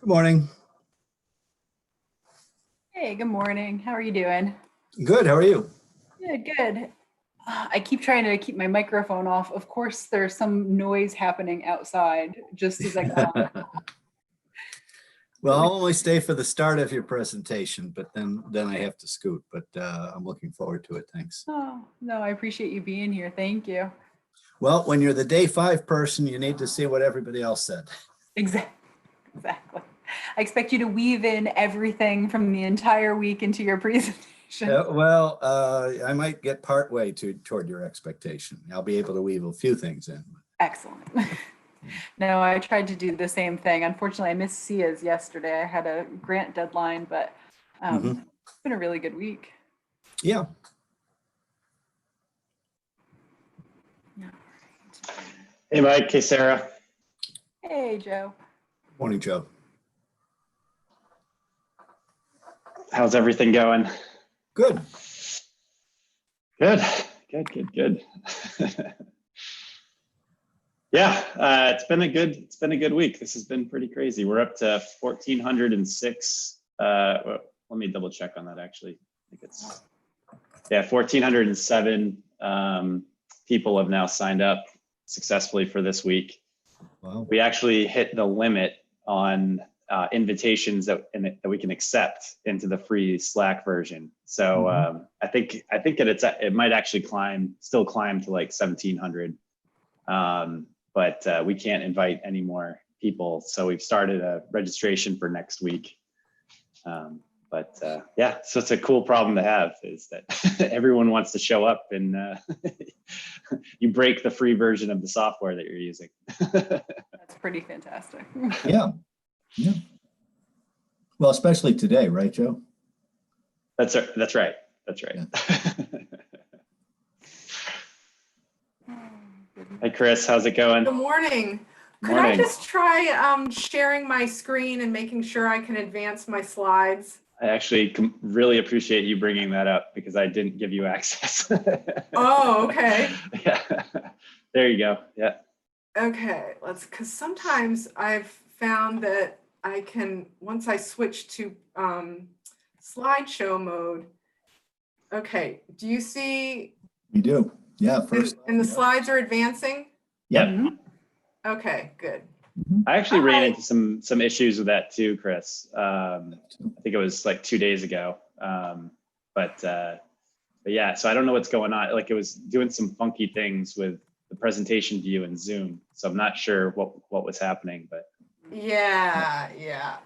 Good morning. Hey, good morning. How are you doing? Good. How are you? Good, good. I keep trying to keep my microphone off. Of course, there's some noise happening outside just as I got on. Well, I'll only stay for the start of your presentation, but then I have to scoot. But I'm looking forward to it. Thanks. Oh, no, I appreciate you being here. Thank you. Well, when you're the day 5 person, you need to see what everybody else said. Exactly. Exactly. I expect you to weave in everything from the entire week into your presentation. Well, I might get partway toward your expectation. I'll be able to weave a few things in. Excellent. No, I tried to do the same thing. Unfortunately, I missed Sia's yesterday. I had a grant deadline, but it's been a really good week. Yeah. Hey, Mike. Hey, Sarah. Hey, Joe. Morning, Joe. How's everything going? Good. Good. Yeah, it's been a good week. This has been pretty crazy. We're up to 1,406. Well, let me double check on that. Actually, I think it's 1,407 people have now signed up successfully for this week. Wow. We actually hit the limit on invitations that we can accept into the free Slack version. So I think that it might actually still climb to like 1,700. But we can't invite any more people. So we've started a registration for next week. Yeah, so it's a cool problem to have, is that everyone wants to show up and you break the free version of the software that you're using. That's pretty fantastic. Yeah. Yeah. Well, especially today, right, Joe? That's right. Yeah. Hey, Chris, how's it going? Good morning. Could I just try sharing my screen and making sure I can advance my slides? I actually really appreciate you bringing that up because I didn't give you access. Oh, okay. Yeah. There you go. Yeah. Okay, because sometimes I've found that I can, once I switch to slideshow mode. Okay, do you see? You do. Yeah. First. And the slides are advancing? Yep. Okay, good. I actually ran into some issues with that too, Chris. I think it was like 2 days ago. But yeah, so I don't know what's going on. Like, it was doing some funky things with the presentation view in Zoom. So I'm not sure what was happening, but. Yeah.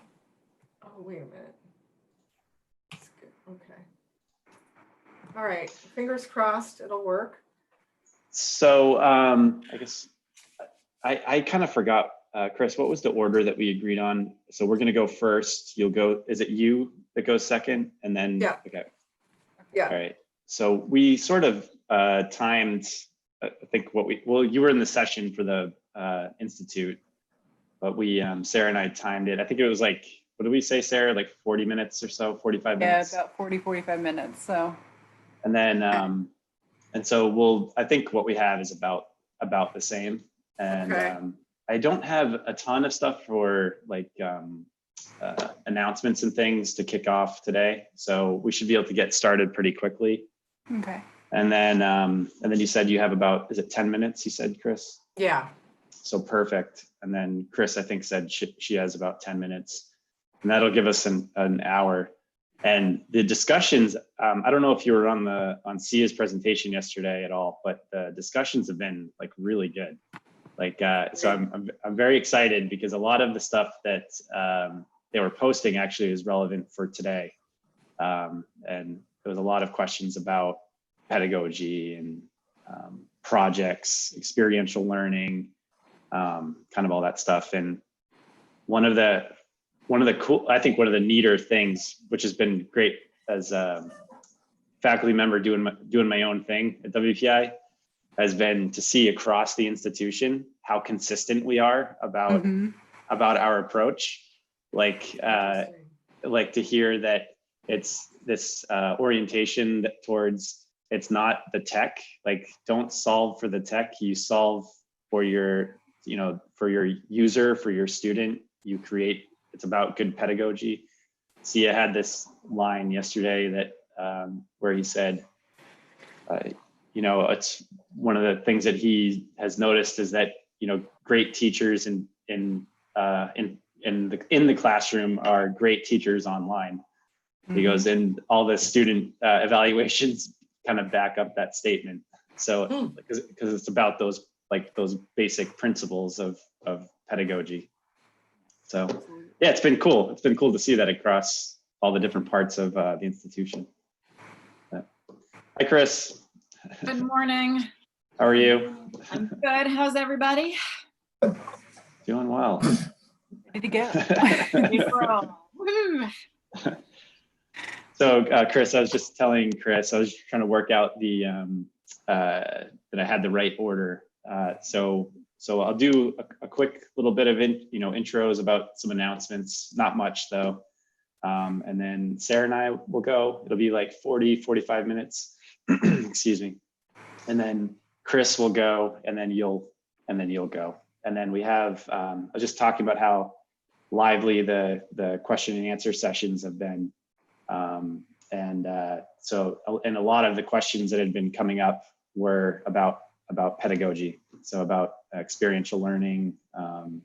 Oh, wait a minute. That's good. Okay. All right, fingers crossed it'll work. So I guess I kind of forgot, Chris, what was the order that we agreed on? So we're going to go first. You'll go, is it you that goes second? And then, yeah. Okay. Yeah. All right. So we sort of timed, I think you were in the session for the Institute, but Sarah and I timed it. I think it was like, what did we say, Sarah? Like 40 minutes or so, 45 minutes? Yeah, about 45 minutes. So. And then, and so I think what we have is about the same. And okay. I don't have a ton of stuff for like announcements and things to kick off today. So we should be able to get started pretty quickly. Okay. And then you said you have about, is it 10 minutes? You said, Chris? Yeah. So perfect. And then Chris, I think, said she has about 10 minutes, and that'll give us an hour. And the discussions, I don't know if you were on Sia's presentation yesterday at all, but the discussions have been like really good. Like, so I'm very excited because a lot of the stuff that they were posting actually is relevant for today. And there was a lot of questions about pedagogy and projects, experiential learning, kind of all that stuff. And one of the neater things, which has been great as a faculty member doing my own thing at WPI, has been to see across the institution how consistent we are about our approach. Like to hear that it's this orientation towards, it's not the tech. Like, don't solve for the tech, you solve for your user, for your student. You create it's about good pedagogy. Sia had this line yesterday that where he said, you know, it's one of the things that he has noticed is that, you know, great teachers in the classroom are great teachers online. He goes, and all the student evaluations kind of back up that statement. So because it's about those basic principles of pedagogy. So yeah, it's been cool. It's been cool to see that across all the different parts of the institution. Hi, Chris. Good morning. How are you? I'm good. How's everybody? Doing well. Ready to go. April. Woo. So Chris, I was just telling Chris, I was trying to work out the that I had the right order. So I'll do a quick little bit of intros about some announcements, not much though. And then Sarah and I will go. It'll be like 45 minutes. Excuse me. And then Chris will go, and then you'll go. And then we have I was just talking about how lively the question and answer sessions have been. So a lot of the questions that had been coming up were about pedagogy, so about experiential learning,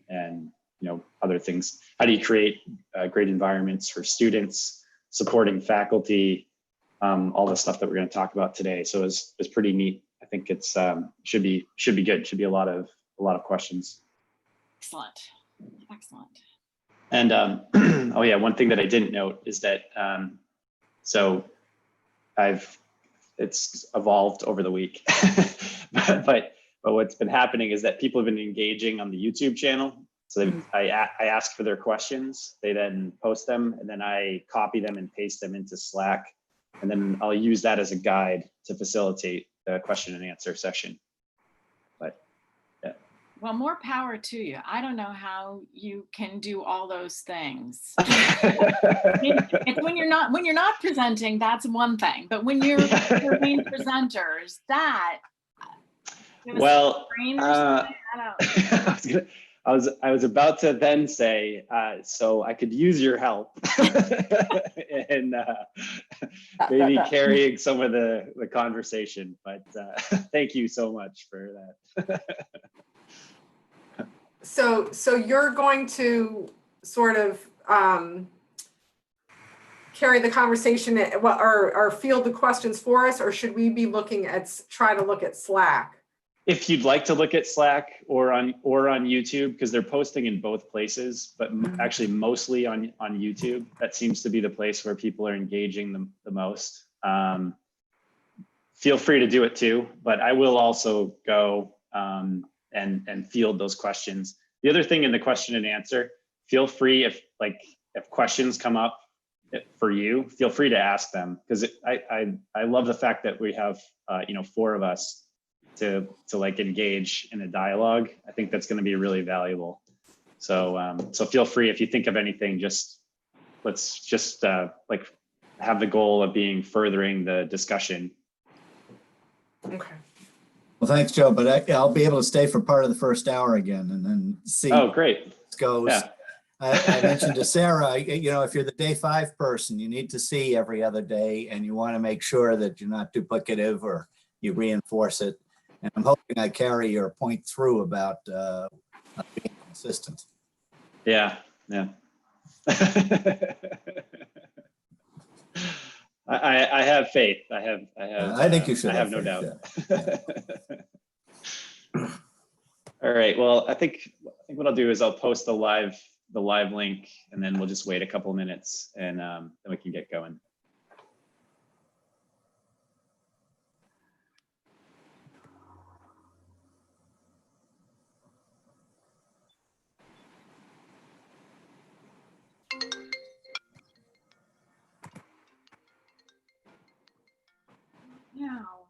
and other things. How do you create great environments for students, supporting faculty, all the stuff that we're going to talk about today. So it's pretty neat. I think it's should be good. Should be a lot of questions. Excellent. And oh yeah, one thing that I didn't note is that so it's evolved over the week, but what's been happening is that people have been engaging on the YouTube channel. So I ask for their questions, they then post them, and then I copy them and paste them into Slack, and then I'll use that as a guide to facilitate the question and answer session. But yeah. Well, more power to you. I don't know how you can do all those things. It's when you're not presenting, that's one thing. But when you're the main presenters, that. Well, I don't. I was about to then say, so I could use your help in maybe carrying some of the conversation, but thank you so much for that. So you're going to sort of carry the conversation or field the questions for us, or should we be try to look at Slack? If you'd like to look at Slack or on YouTube, because they're posting in both places, but actually mostly on YouTube. That seems to be the place where people are engaging the most. Feel free to do it too, but I will also go and field those questions. The other thing in the question and answer, feel free if questions come up for you, feel free to ask them, because I love the fact that we have 4 of us to like engage in a dialogue. I think that's going to be really valuable. So so feel free, if you think of anything, let's just have the goal of furthering the discussion. Okay. Well, thanks, Joe, but I'll be able to stay for part of the first hour again and then see Oh, great. how it goes. Yeah. I mentioned to Sarah, if you're the day 5 person, you need to see every other day, and you want to make sure that you're not duplicative or you reinforce it. And I'm hoping I carry your point through about being consistent. Yeah. I have faith. I think you should. I have no doubt. All right. Well, I think what I'll do is I'll post the live link, and then we'll just wait a couple minutes, and then we can get going. No.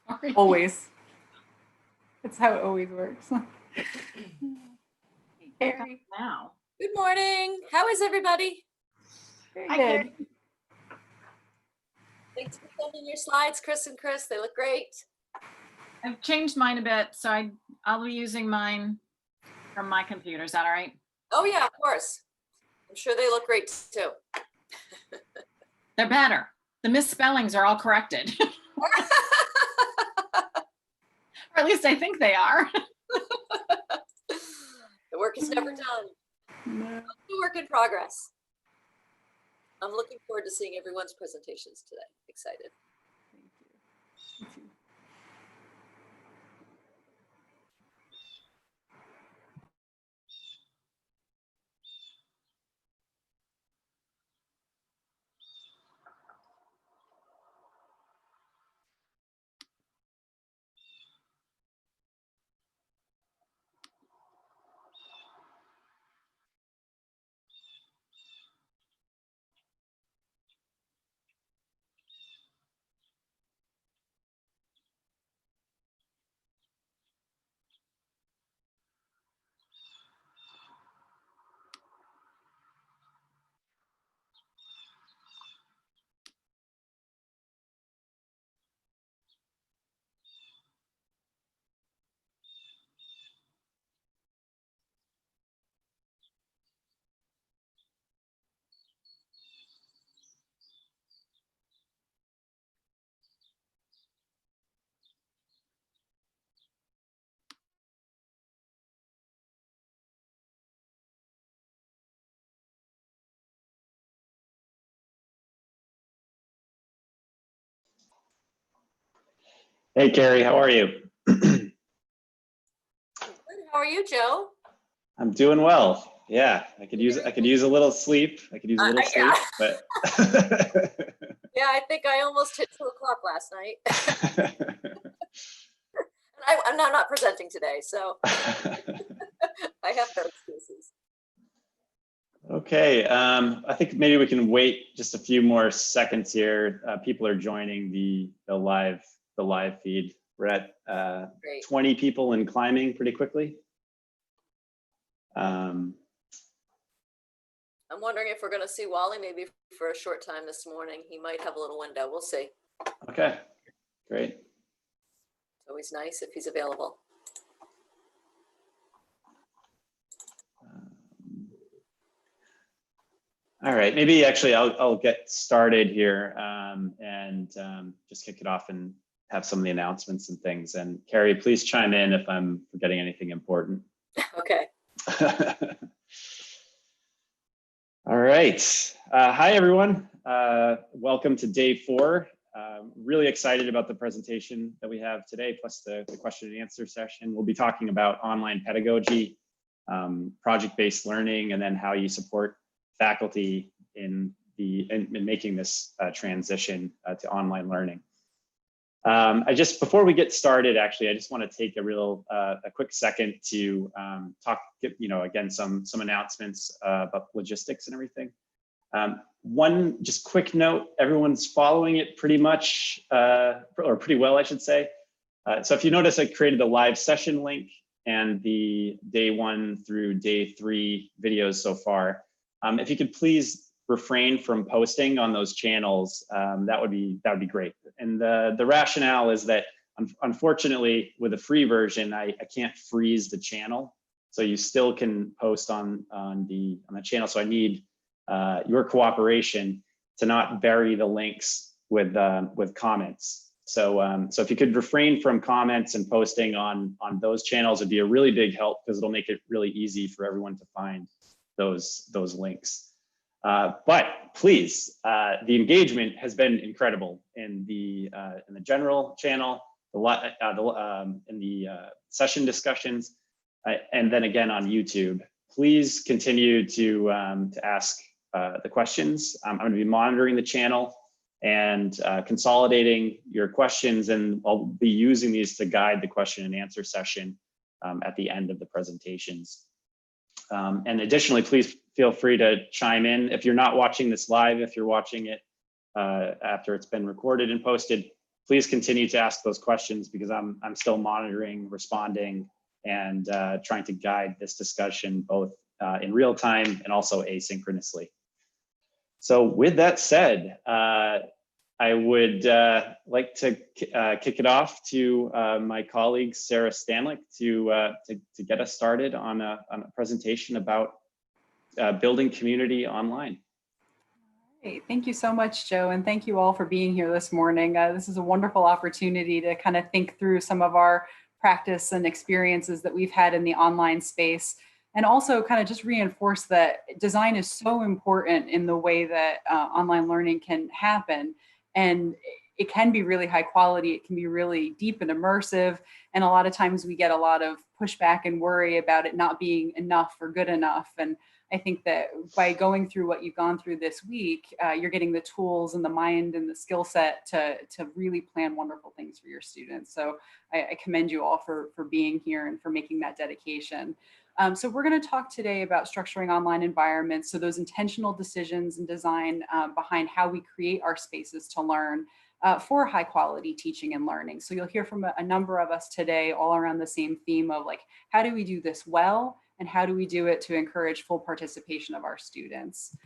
Sorry. Always. It's how it always works. Carrie. Now. Good morning. How is everybody? Very Hi, good. Carrie. Thanks for sending your slides, Chris and Chris. They look great. I've changed mine a bit, so I'll be using mine from my computer. Is that all right? Oh, yeah, of course. I'm sure they look great too. They're better. The misspellings are all corrected. Or at least I think they are. The work is never done. A work in progress. I'm looking forward to seeing everyone's presentations today. Excited. Hey, Carrie, how are you? Good. How are you, Joe? I'm doing well. Yeah, I could use a little sleep. I could use a little sleep, but Yeah, I think I almost hit 2 o'clock last night. And I'm not presenting today, so I have no excuses. Okay, I think maybe we can wait just a few more seconds here. People are joining the live feed. We're at Great. 20 people and climbing pretty quickly. I'm wondering if we're going to see Wally maybe for a short time this morning. He might have a little window. We'll see. Okay, great. It's always nice if he's available. All right, maybe actually I'll get started here and just kick it off and have some of the announcements and things. And Carrie, please chime in if I'm forgetting anything important. Okay. All right. Hi, everyone. Welcome to day 4. Really excited about the presentation that we have today, plus the question and answer session. We'll be talking about online pedagogy, project-based learning, and then how you support faculty in making this transition to online learning. Before we get started, actually, I just want to take a quick second to again, some announcements about logistics and everything. One just quick note, everyone's following it pretty much, or pretty well, I should say. So if you notice, I created the live session link and the day 1 through day 3 videos so far. If you could please refrain from posting on those channels, that would be great. And the rationale is that unfortunately with the free version, I can't freeze the channel, so you still can post on the channel. So I need your cooperation to not bury the links with comments. So so if you could refrain from comments and posting on those channels, it'd be a really big help, because it'll make it really easy for everyone to find those links. But please, the engagement has been incredible in the general channel, in the session discussions, and then again on YouTube. Please continue to ask the questions. I'm going to be monitoring the channel and consolidating your questions, and I'll be using these to guide the question and answer session at the end of the presentations. And additionally, please feel free to chime in. If you're not watching this live, if you're watching it after it's been recorded and posted, please continue to ask those questions, because I'm still monitoring, responding, and trying to guide this discussion both in real time and also asynchronously. So with that said, I I would like to kick it off to my colleague, Sarah Stanlick, to get us started on a presentation about building community online. Great. Thank you so much, Joe, and thank you all for being here this morning. This is a wonderful opportunity to kind of think through some of our practice and experiences that we've had in the online space, and also kind of just reinforce that design is so important in the way that online learning can happen. And it can be really high quality, it can be really deep and immersive, and a lot of times we get a lot of pushback and worry about it not being enough or good enough. And I think that by going through what you've gone through this week, you're getting the tools and the mind and the skill set to really plan wonderful things for your students. So I commend you all for being here and for making that dedication. So we're going to talk today about structuring online environments. So those intentional decisions and design behind how we create our spaces to learn for high quality teaching and learning. So you'll hear from a number of us today all around the same theme of like, how do we do this well? And how do we do it to encourage full participation of our students?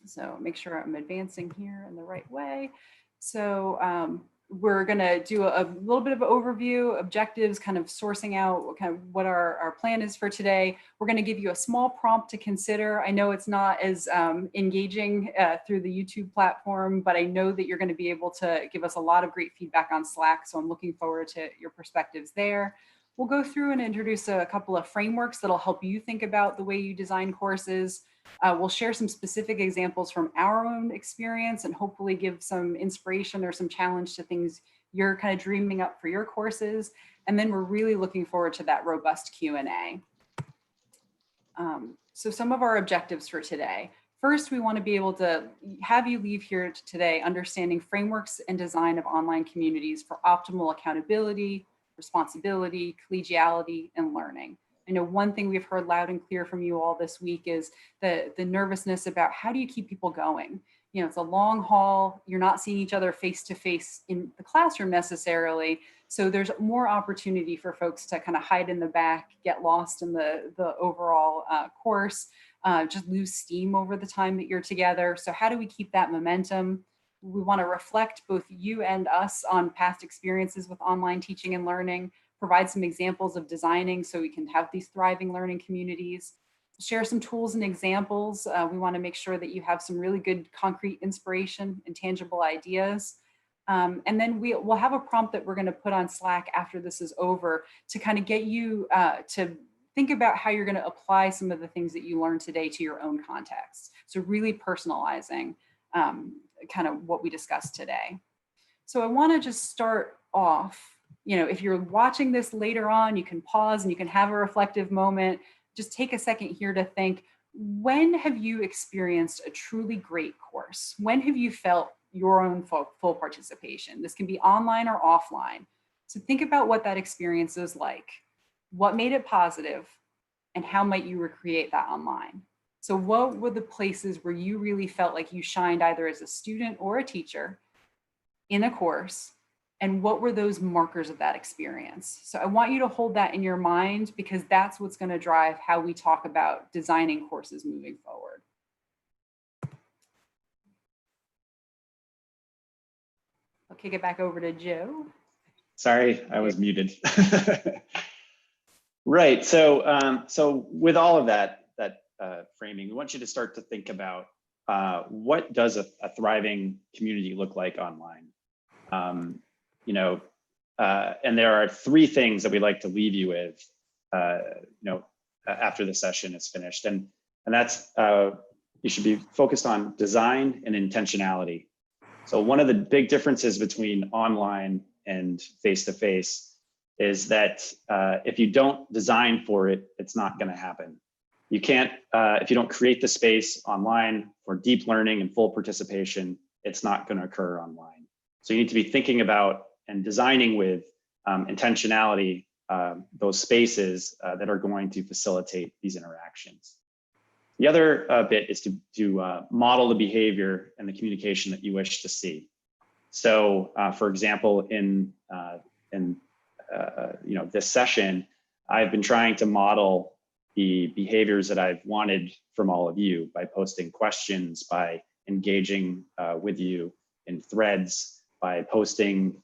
So make sure I'm advancing here in the right way. So we're going to do a little bit of an overview, objectives, kind of sourcing out kind of what our plan is for today. We're going to give you a small prompt to consider. I know it's not as engaging through the YouTube platform, but I know that you're going to be able to give us a lot of great feedback on Slack. So I'm looking forward to your perspectives there. We'll go through and introduce a couple of frameworks that'll help you think about the way you design courses. We'll share some specific examples from our own experience and hopefully give some inspiration or some challenge to things you're kind of dreaming up for your courses. And then we're really looking forward to that robust Q&A. So some of our objectives for today. First, we want to be able to have you leave here today understanding frameworks and design of online communities for optimal accountability, responsibility, collegiality, and learning. I know one thing we've heard loud and clear from you all this week is the nervousness about how do you keep people going? You know, it's a long haul. You're not seeing each other face to face in the classroom necessarily. So there's more opportunity for folks to kind of hide in the back, get lost in the overall course, just lose steam over the time that you're together. So how do we keep that momentum? We want to reflect both you and us on past experiences with online teaching and learning, provide some examples of designing so we can have these thriving learning communities, share some tools and examples. We want to make sure that you have some really good concrete inspiration and tangible ideas. And then we'll have a prompt that we're going to put on Slack after this is over to kind of get you to think about how you're going to apply some of the things that you learned today to your own context. So really personalizing kind of what we discussed today. So I want to just start off, you know, if you're watching this later on, you can pause and you can have a reflective moment. Just take a second here to think, when have you experienced a truly great course? When have you felt your own full participation? This can be online or offline. So think about what that experience is like. What made it positive? And how might you recreate that online? So what were the places where you really felt like you shined either as a student or a teacher in a course? And what were those markers of that experience? So I want you to hold that in your mind because that's what's going to drive how we talk about designing courses moving forward. I'll kick it back over to Joe. Sorry, I was muted. Right. So with all of that framing, we want you to start to think about what does a thriving community look like online. And there are three things that we'd like to leave you with, after the session is finished, and that's you should be focused on design and intentionality. So one of the big differences between online and face-to-face is that if you don't design for it, it's not going to happen. You can't, if you don't create the space online for deep learning and full participation, it's not going to occur online. So you need to be thinking about and designing with intentionality those spaces that are going to facilitate these interactions. The other bit is to model the behavior and the communication that you wish to see. So, for example, in this session, I've been trying to model the behaviors that I've wanted from all of you by posting questions, by engaging with you in threads, by posting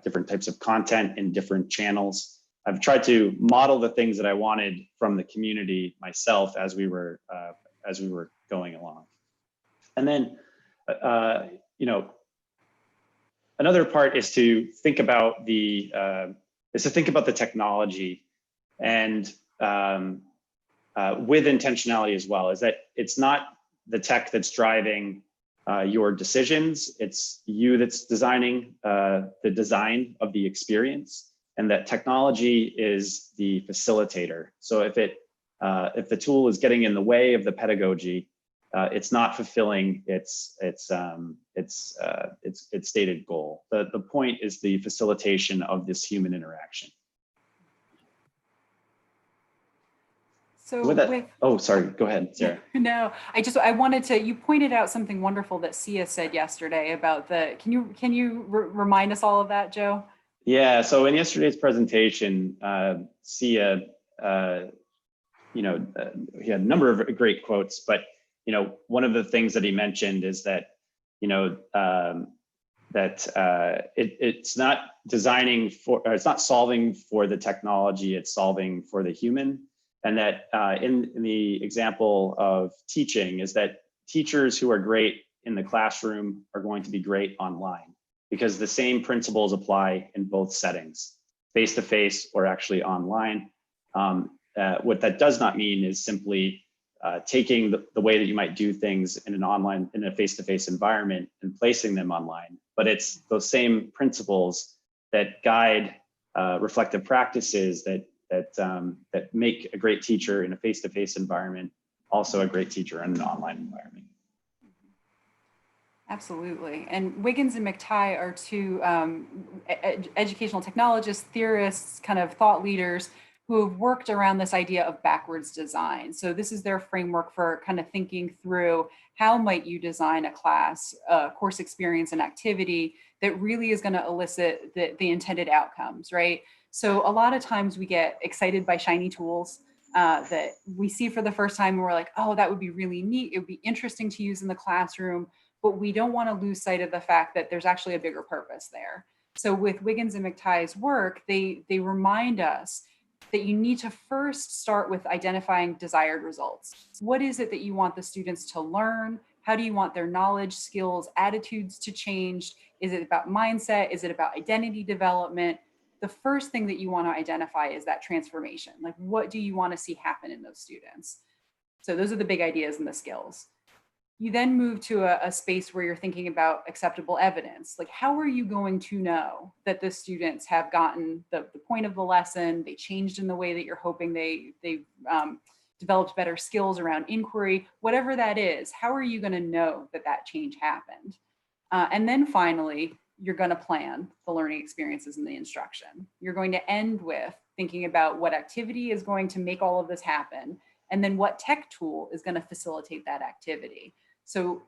different types of content in different channels. I've tried to model the things that I wanted from the community myself as we were going along. And then, you know, another part is to think about the technology, and with intentionality as well. Is that it's not the tech that's driving your decisions; it's you that's designing the design of the experience, and that technology is the facilitator. So if the tool is getting in the way of the pedagogy, it's not fulfilling its stated goal. The point is the facilitation of this human interaction. So With that, oh, sorry, go ahead, Sarah. No, I wanted to, you pointed out something wonderful that Sia said yesterday about can you remind us all of that, Joe? Yeah, so in yesterday's presentation, Sia, he had a number of great quotes, but one of the things that he mentioned is that it's not designing for, or it's not solving for the technology, it's solving for the human. And that in the example of teaching is that teachers who are great in the classroom are going to be great online, because the same principles apply in both settings, face-to-face or actually online. What that does not mean is simply taking the way that you might do things in a face-to-face environment and placing them online, but it's those same principles that guide reflective practices that make a great teacher in a face-to-face environment, also a great teacher in an online environment. Absolutely. And Wiggins and McTighe are two educational technologists, theorists, kind of thought leaders who have worked around this idea of backwards design. So this is their framework for kind of thinking through how might you design a class, course experience, and activity that really is going to elicit the intended outcomes, right? So a lot of times we get excited by shiny tools that we see for the first time, and we're like, oh, that would be really neat. It would be interesting to use in the classroom, but we don't want to lose sight of the fact that there's actually a bigger purpose there. So with Wiggins and McTighe's work, they remind us that you need to first start with identifying desired results. What is it that you want the students to learn? How do you want their knowledge, skills, attitudes to change? Is it about mindset? Is it about identity development? The first thing that you want to identify is that transformation. Like, what do you want to see happen in those students? So those are the big ideas and the skills. You then move to a space where you're thinking about acceptable evidence. Like, how are you going to know that the students have gotten the point of the lesson, they changed in the way that you're hoping they developed better skills around inquiry, whatever that is, how are you going to know that that change happened? And then finally, you're going to plan the learning experiences and the instruction. You're going to end with thinking about what activity is going to make all of this happen, and then what tech tool is going to facilitate that activity. So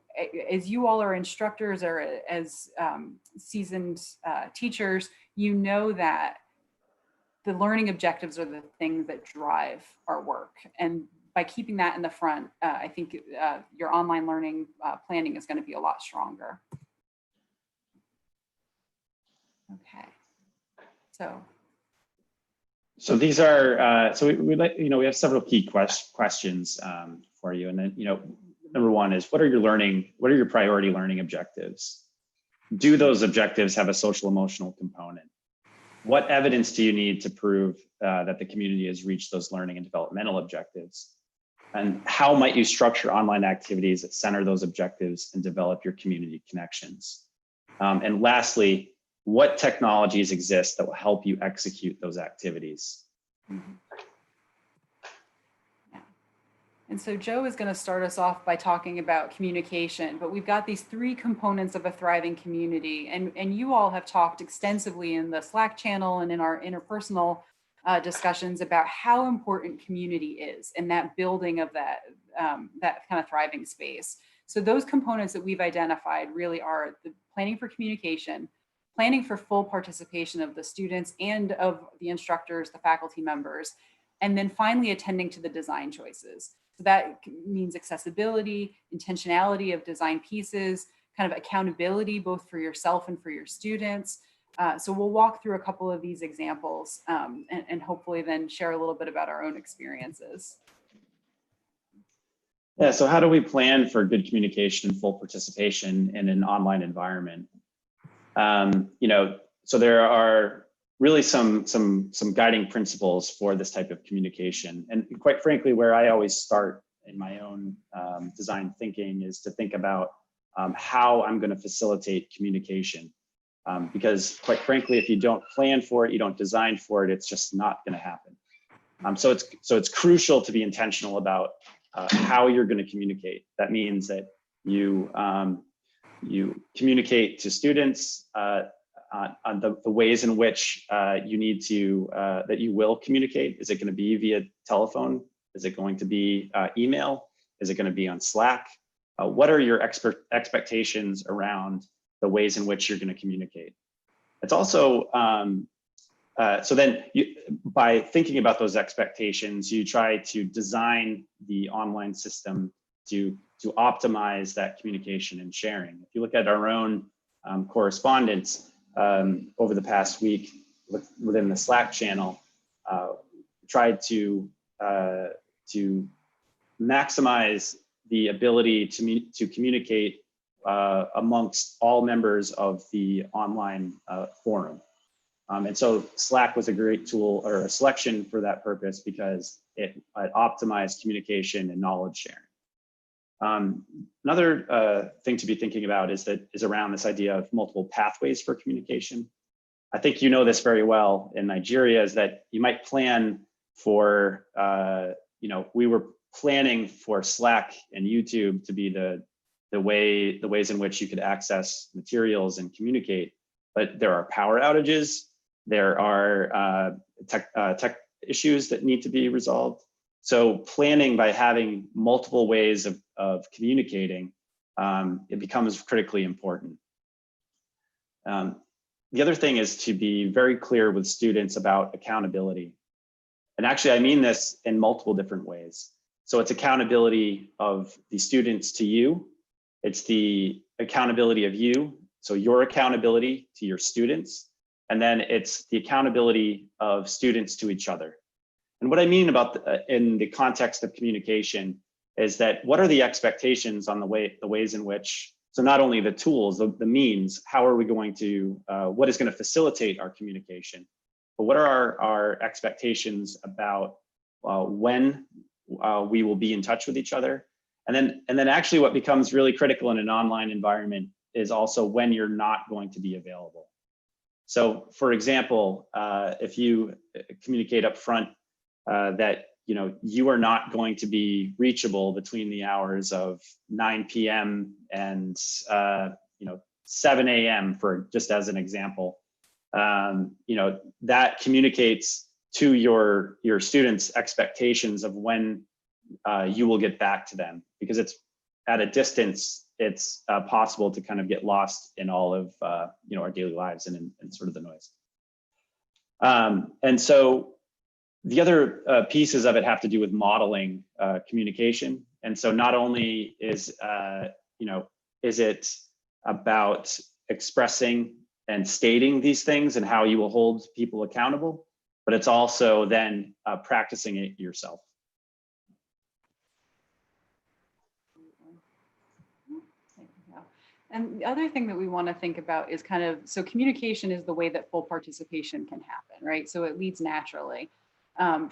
as you all are instructors or as seasoned teachers, you know that the learning objectives are the things that drive our work. And by keeping that in the front, I think your online learning planning is going to be a lot stronger. Okay, so these are we have several key questions for you, and then number one is what are your priority learning objectives? Do those objectives have a social emotional component? What evidence do you need to prove that the community has reached those learning and developmental objectives? And how might you structure online activities that center those objectives and develop your community connections? And lastly, what technologies exist that will help you execute those activities? Mm-hmm. Yeah. And so Joe is going to start us off by talking about communication, but we've got these three components of a thriving community, and you all have talked extensively in the Slack channel and in our interpersonal discussions about how important community is and that building of that kind of thriving space. So those components that we've identified really are the planning for communication, planning for full participation of the students and of the instructors, the faculty members, and then finally attending to the design choices. So that means accessibility, intentionality of design pieces, kind of accountability, both for yourself and for your students. So we'll walk through a couple of these examples and hopefully then share a little bit about our own experiences. Yeah, so how do we plan for good communication and full participation in an online environment? So there are really some guiding principles for this type of communication. And quite frankly, where I always start in my own design thinking is to think about how I'm going to facilitate communication. Because quite frankly, if you don't plan for it, you don't design for it, it's just not going to happen. So it's crucial to be intentional about how you're going to communicate. That means that you communicate to students on the ways in which you need to that you will communicate. Is it going to be via telephone? Is it going to be email? Is it going to be on Slack? What are your expectations around the ways in which you're going to communicate? It's also so then by thinking about those expectations, you try to design the online system to optimize that communication and sharing. If you look at our own correspondence over the past week within the Slack channel, tried to maximize the ability to communicate amongst all members of the online forum. And so Slack was a great tool or a selection for that purpose because it optimized communication and knowledge sharing. Another thing to be thinking about is around this idea of multiple pathways for communication. I think you know this very well in Nigeria, is that you might plan for, we were planning for Slack and YouTube to be the ways in which you could access materials and communicate, but there are power outages, there are tech issues that need to be resolved. So planning by having multiple ways of communicating, it becomes critically important. The other thing is to be very clear with students about accountability. And actually, I mean this in multiple different ways. So it's accountability of the students to you. It's the accountability of you. So your accountability to your students. And then it's the accountability of students to each other. And what I mean about in the context of communication is that what are the expectations on the ways in which, so not only the tools, the means, how are we going to, what is going to facilitate our communication, but what are our expectations about when we will be in touch with each other. And then actually what becomes really critical in an online environment is also when you're not going to be available. So for example, if you communicate up front that you are not going to be reachable between the hours of 9 p.m. and 7 a.m. for just as an example, that communicates to your students' expectations of when you will get back to them, because it's at a distance. It's possible to kind of get lost in all of our daily lives and in sort of the noise. And so the other pieces of it have to do with modeling communication. And so not only is it about expressing and stating these things and how you will hold people accountable, but it's also then practicing it yourself. And the other thing that we want to think about is kind of, so communication is the way that full participation can happen, right? So it leads naturally.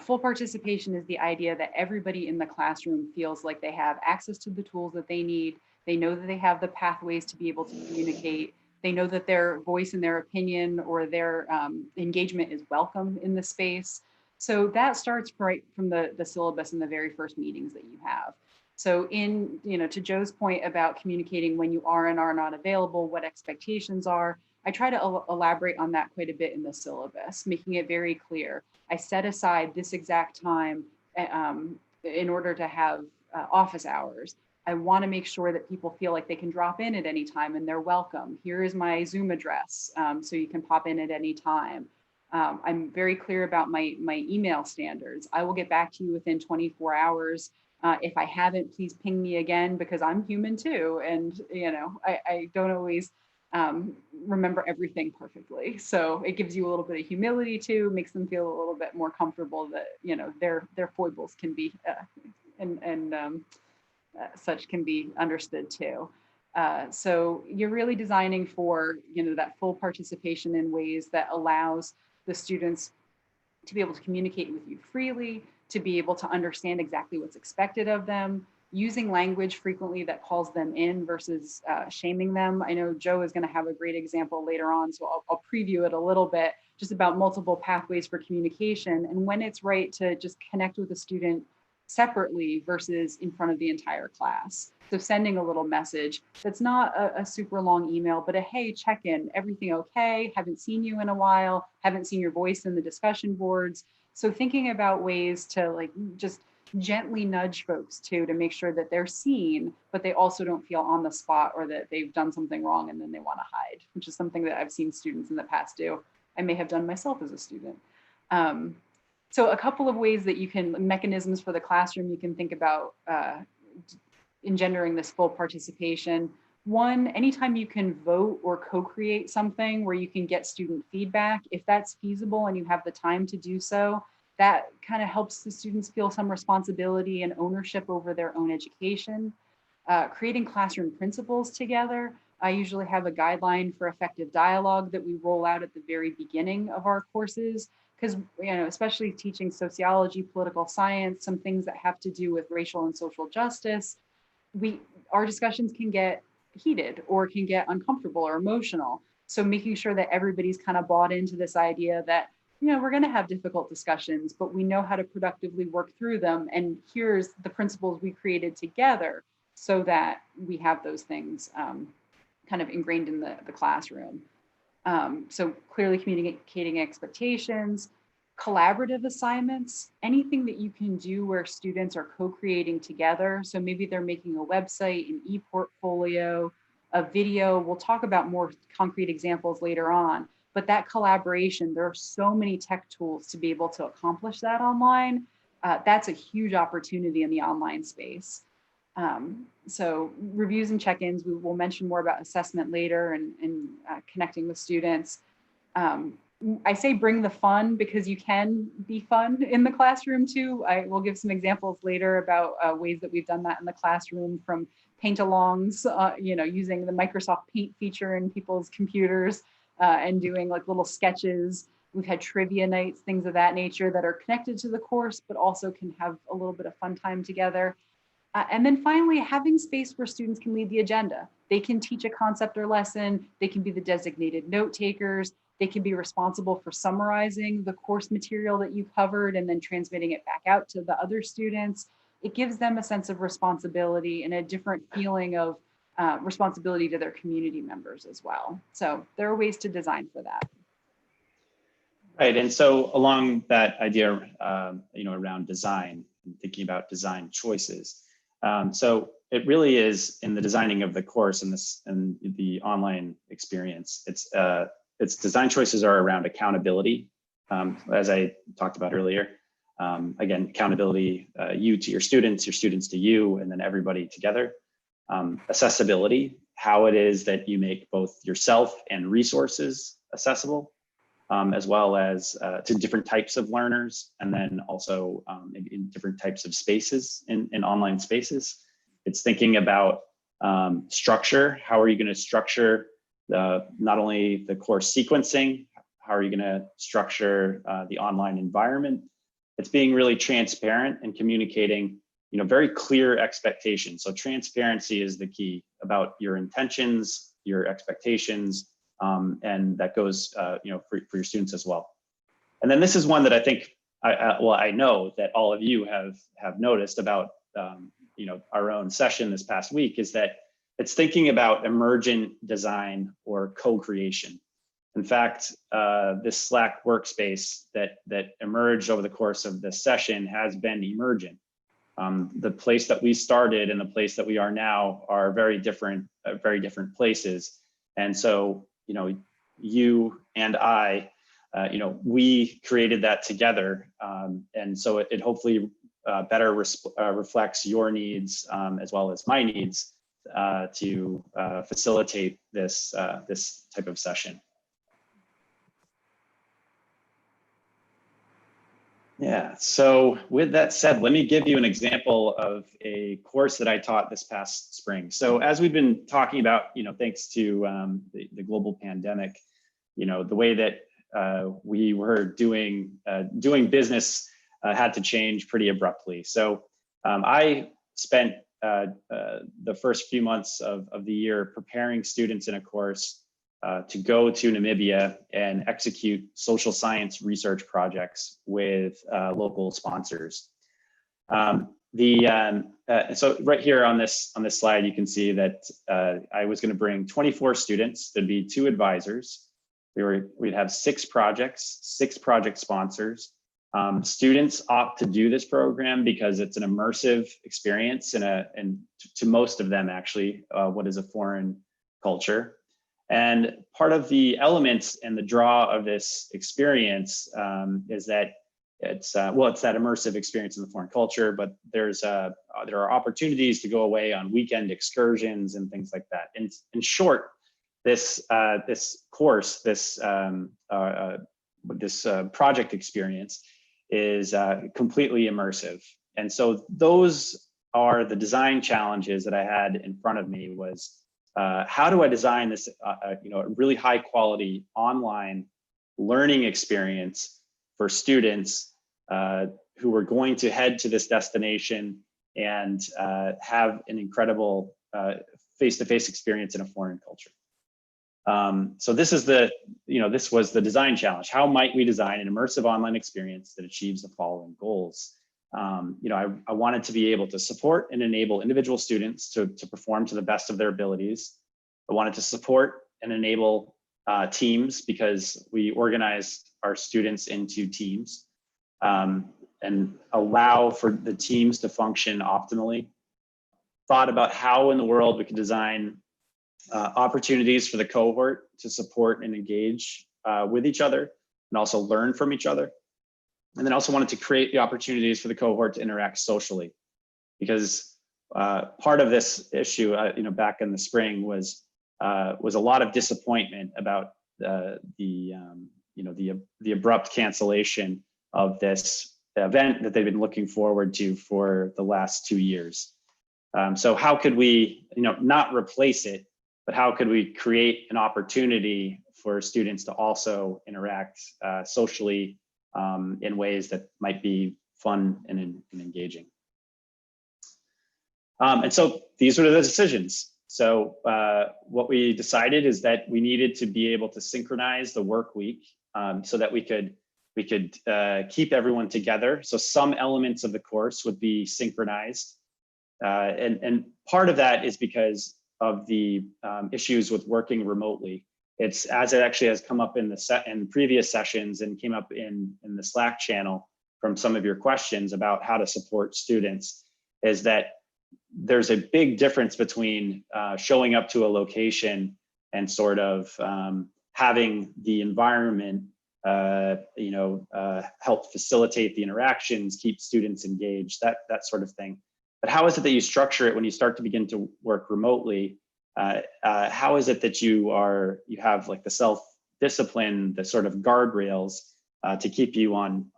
Full participation is the idea that everybody in the classroom feels like they have access to the tools that they need. They know that they have the pathways to be able to communicate. They know that their voice and their opinion or their engagement is welcome in the space. So that starts right from the syllabus and the very first meetings that you have. So to Joe's point about communicating when you are and are not available, what expectations are, I try to elaborate on that quite a bit in the syllabus, making it very clear. I set aside this exact time in order to have office hours. I want to make sure that people feel like they can drop in at any time and they're welcome. Here is my Zoom address, so you can pop in at any time. I'm very clear about my email standards. I will get back to you within 24 hours. If I haven't, please ping me again, because I'm human too. And, you know, I don't always remember everything perfectly. So it gives you a little bit of humility too, makes them feel a little bit more comfortable that, you know, their foibles can be, such can be understood too. So you're really designing for, you know, that full participation in ways that allows the students to be able to communicate with you freely, to be able to understand exactly what's expected of them, using language frequently that calls them in versus shaming them. I know Joe is going to have a great example later on, so I'll preview it a little bit, just about multiple pathways for communication and when it's right to just connect with a student separately versus in front of the entire class. So sending a little message that's not a super long email, but a hey, check in, everything okay? Haven't seen you in a while, haven't seen your voice in the discussion boards. So thinking about ways to like just gently nudge folks too, to make sure that they're seen, but they also don't feel on the spot or that they've done something wrong and then they want to hide, which is something that I've seen students in the past do. I may have done myself as a student. So a couple of ways that you can, mechanisms for the classroom, you can think about engendering this full participation. One, anytime you can vote or co-create something where you can get student feedback, if that's feasible and you have the time to do so, that kind of helps the students feel some responsibility and ownership over their own education. Creating classroom principles together. I usually have a guideline for effective dialogue that we roll out at the very beginning of our courses, because, you know, especially teaching sociology, political science, some things that have to do with racial and social justice, our discussions can get heated or can get uncomfortable or emotional. So making sure that everybody's kind of bought into this idea that, you know, we're going to have difficult discussions, but we know how to productively work through them. And here's the principles we created together so that we have those things kind of ingrained in the classroom. So clearly communicating expectations, collaborative assignments, anything that you can do where students are co-creating together. So maybe they're making a website, an e-portfolio, a video. We'll talk about more concrete examples later on, but that collaboration, there are so many tech tools to be able to accomplish that online. That's a huge opportunity in the online space. So reviews and check-ins, we will mention more about assessment later and connecting with students. I say bring the fun because you can be fun in the classroom too. I will give some examples later about ways that we've done that in the classroom, from paint-alongs, you know, using the Microsoft Paint feature in people's computers and doing like little sketches. We've had trivia nights, things of that nature that are connected to the course, but also can have a little bit of fun time together. And then finally, having space where students can lead the agenda. They can teach a concept or lesson. They can be the designated note takers. They can be responsible for summarizing the course material that you covered and then transmitting it back out to the other students. It gives them a sense of responsibility and a different feeling of responsibility to their community members as well. So there are ways to design for that. Right, and so along that idea, you know, around design, and thinking about design choices. So it really is in the designing of the course and the online experience. Its design choices are around accountability, as I talked about earlier. Again, accountability, you to your students to you, and then everybody together. Accessibility, how it is that you make both yourself and resources accessible, as well as to different types of learners, and then also maybe in different types of spaces in online spaces. It's thinking about structure. How are you going to structure not only the course sequencing, how are you going to structure the online environment? It's being really transparent and communicating, you know, very clear expectations. So transparency is the key about your intentions, your expectations, and that goes, you know, for your students as well. And then this is one that I think, I know that all of you have noticed about, you know, our own session this past week, is that it's thinking about emergent design or co-creation. In fact, this Slack workspace that emerged over the course of this session has been emergent. The place that we started and the place that we are now are very different places. And so, you know, you and I we created that together. And so it hopefully better reflects your needs as well as my needs to facilitate this type of session. Yeah, so with that said, let me give you an example of a course that I taught this past spring. So as we've been talking about, thanks to the global pandemic, the way that we were doing business had to change pretty abruptly. So I spent the first few months of the year preparing students in a course to go to Namibia and execute social science research projects with local sponsors. So right here on this slide, you can see that I was going to bring 24 students. There'd be 2 advisors. We'd have 6 projects, 6 project sponsors. Students opt to do this program because it's an immersive experience and to most of them actually, what is a foreign culture. And part of the elements and the draw of this experience is that it's that immersive experience in the foreign culture, but there are opportunities to go away on weekend excursions and things like that. In short, this course, this project experience is completely immersive. And so those are the design challenges that I had in front of me was, how do I design this, a really high quality online learning experience for students who are going to head to this destination and have an incredible face-to-face experience in a foreign culture. So this is this was the design challenge. How might we design an immersive online experience that achieves the following goals? I wanted to be able to support and enable individual students to perform to the best of their abilities. I wanted to support and enable teams because we organized our students into teams and allow for the teams to function optimally. Thought about how in the world we could design opportunities for the cohort to support and engage with each other and also learn from each other. And then also wanted to create the opportunities for the cohort to interact socially, because part of this issue, back in the spring was a lot of disappointment about the abrupt cancellation of this event that they've been looking forward to for the last 2 years. So how could we, not replace it, but how could we create an opportunity for students to also interact socially in ways that might be fun and engaging. And so these were the decisions. So what we decided is that we needed to be able to synchronize the work week so that we could keep everyone together. So some elements of the course would be synchronized. And part of that is because of the issues with working remotely. It's as it actually has come up in previous sessions and came up in the Slack channel from some of your questions about how to support students, is that there's a big difference between showing up to a location and sort of having the environment help facilitate the interactions, keep students engaged, that sort of thing. But how is it that you structure it when you start to begin to work remotely? How is it that you have like the self-discipline, the sort of guardrails to keep you on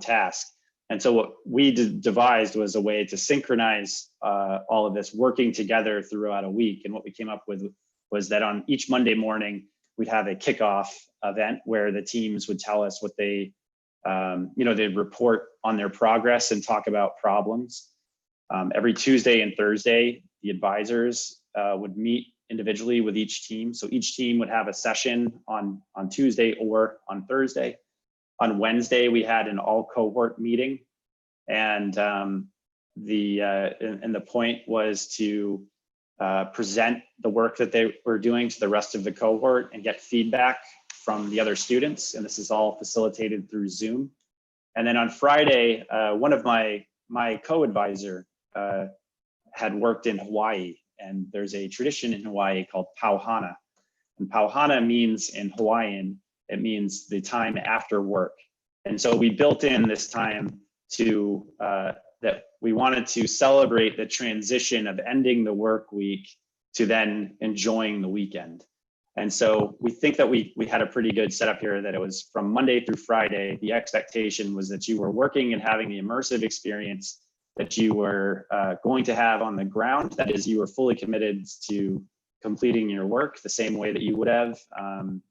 task? And so what we devised was a way to synchronize all of this working together throughout a week. And what we came up with was that on each Monday morning, we'd have a kickoff event where the teams would tell us what they'd report on their progress and talk about problems. Every Tuesday and Thursday, the advisors would meet individually with each team. So each team would have a session on Tuesday or on Thursday. On Wednesday, we had an all cohort meeting, and the point was to present the work that they were doing to the rest of the cohort and get feedback from the other students. And this is all facilitated through Zoom. And then on Friday, one of my co-advisor had worked in Hawaii, and there's a tradition in Hawaii called Pauhana. And Pauhana means in Hawaiian, It means the time after work. And so we built in this time to that we wanted to celebrate the transition of ending the work week to then enjoying the weekend. And so we think that we had a pretty good setup here, that it was from Monday through Friday. The expectation was that you were working and having the immersive experience that you were going to have on the ground. That is, you were fully committed to completing your work the same way that you would have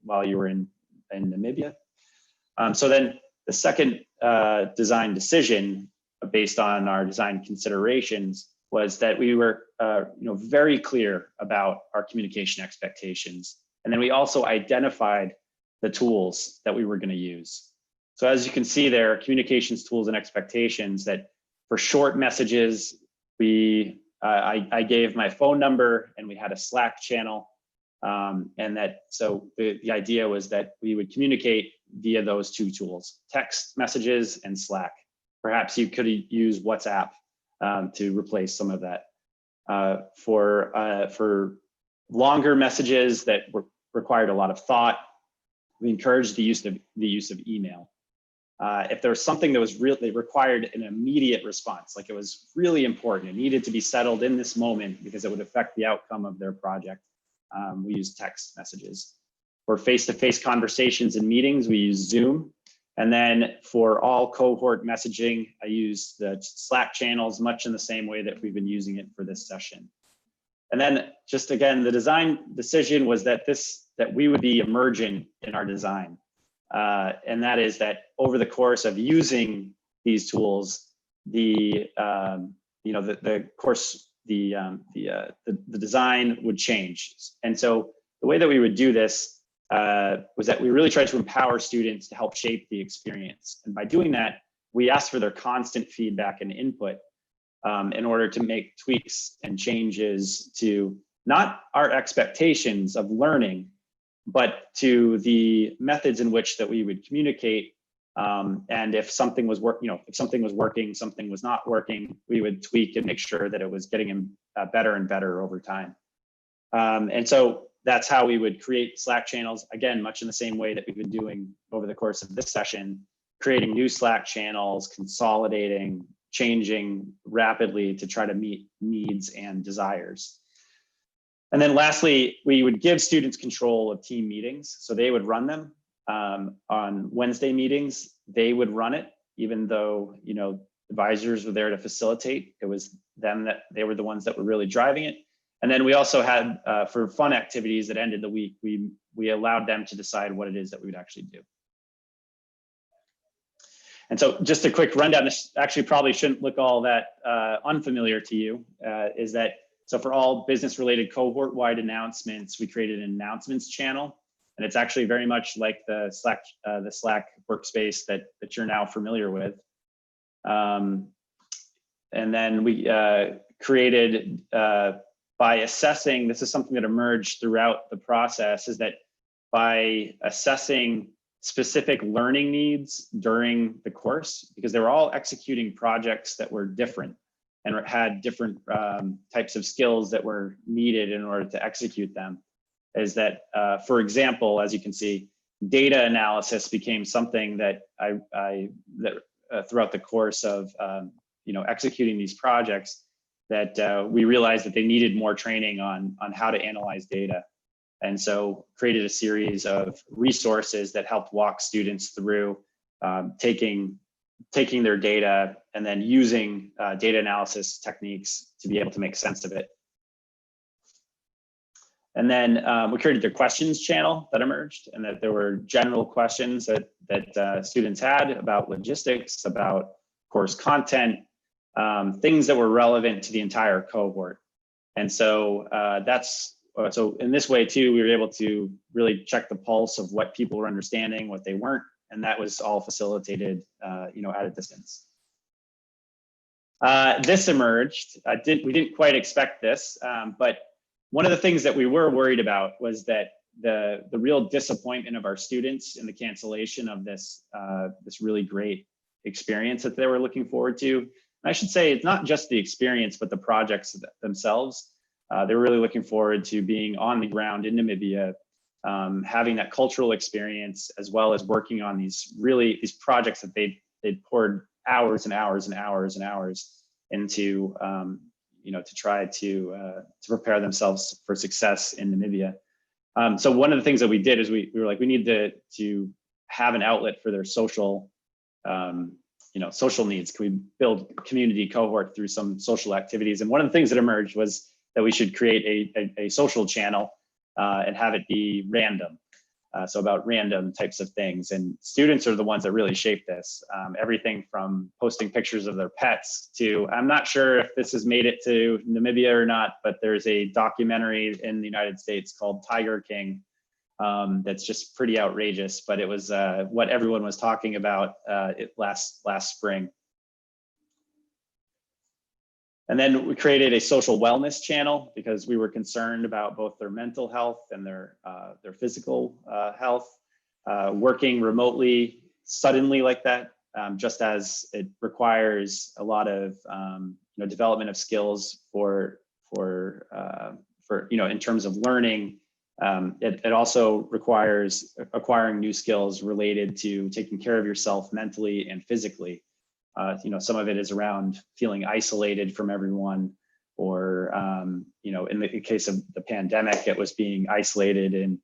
while you were in Namibia. So then the second design decision based on our design considerations was that we were very clear about our communication expectations. And then we also identified the tools that we were going to use. So as you can see there, communications tools and expectations, that for short messages, I gave my phone number and we had a Slack channel. And that, so the idea was that we would communicate via those two tools, text messages and Slack. Perhaps you could use WhatsApp to replace some of that. For longer messages that required a lot of thought, we encouraged the use of email. If there was something that was really required an immediate response, like it was really important, it needed to be settled in this moment because it would affect the outcome of their project, we used text messages. For face-to-face conversations and meetings, we use Zoom. And then for all cohort messaging, I use the Slack channels much in the same way that we've been using it for this session. And then just again, the design decision was that we would be emergent in our design. And that is that over the course of using these tools, the design would change. And so the way that we would do this was that we really tried to empower students to help shape the experience. And by doing that, we asked for their constant feedback and input in order to make tweaks and changes to not our expectations of learning, but to the methods in which that we would communicate. And if something was if something was working, something was not working, we would tweak and make sure that it was getting better and better over time. And so that's how we would create Slack channels, again, much in the same way that we've been doing over the course of this session, creating new Slack channels, consolidating, changing rapidly to try to meet needs and desires. And then lastly, we would give students control of team meetings. So they would run them. On Wednesday meetings, they would run it, even though advisors were there to facilitate. It was them that they were the ones that were really driving it. And then we also had, for fun activities that ended the week, we allowed them to decide what it is that we would actually do. And so just a quick rundown, this actually probably shouldn't look all that unfamiliar to you, is that, so for all business related cohort-wide announcements, we created an announcements channel. And it's actually very much like the Slack workspace that you're now familiar with. And then we created, by assessing, this is something that emerged throughout the process, is that by assessing specific learning needs during the course, because they were all executing projects that were different and had different types of skills that were needed in order to execute them, is that, for example, as you can see, data analysis became something that throughout the course of executing these projects, that we realized that they needed more training on how to analyze data. And so created a series of resources that helped walk students through taking their data and then using data analysis techniques to be able to make sense of it. And then we created the questions channel that emerged, and that there were general questions that students had about logistics, about course content, things that were relevant to the entire cohort. And so so in this way too, we were able to really check the pulse of what people were understanding, what they weren't, and that was all facilitated, at a distance. This emerged. We didn't quite expect this, but one of the things that we were worried about was that the real disappointment of our students in the cancellation of this really great experience that they were looking forward to. And I should say it's not just the experience, but the projects themselves. They were really looking forward to being on the ground in Namibia, having that cultural experience, as well as working on these projects that they'd poured hours and hours and hours and hours into, to try to prepare themselves for success in Namibia. So one of the things that we did is we were like, we need to have an outlet for their social, social needs. Can we build community cohort through some social activities? And one of the things that emerged was that we should create a social channel and have it be random. So about random types of things. And students are the ones that really shape this. Everything from posting pictures of their pets to, I'm not sure if this has made it to Namibia or not, but there's a documentary in the United States called Tiger King that's just pretty outrageous, but it was what everyone was talking about last spring. And then we created a social wellness channel because we were concerned about both their mental health and their physical health. Working remotely suddenly like that, just as it requires a lot of development of skills for in terms of learning. It also requires acquiring new skills related to taking care of yourself mentally and physically. Some of it is around feeling isolated from everyone, or in the case of the pandemic, it was being isolated in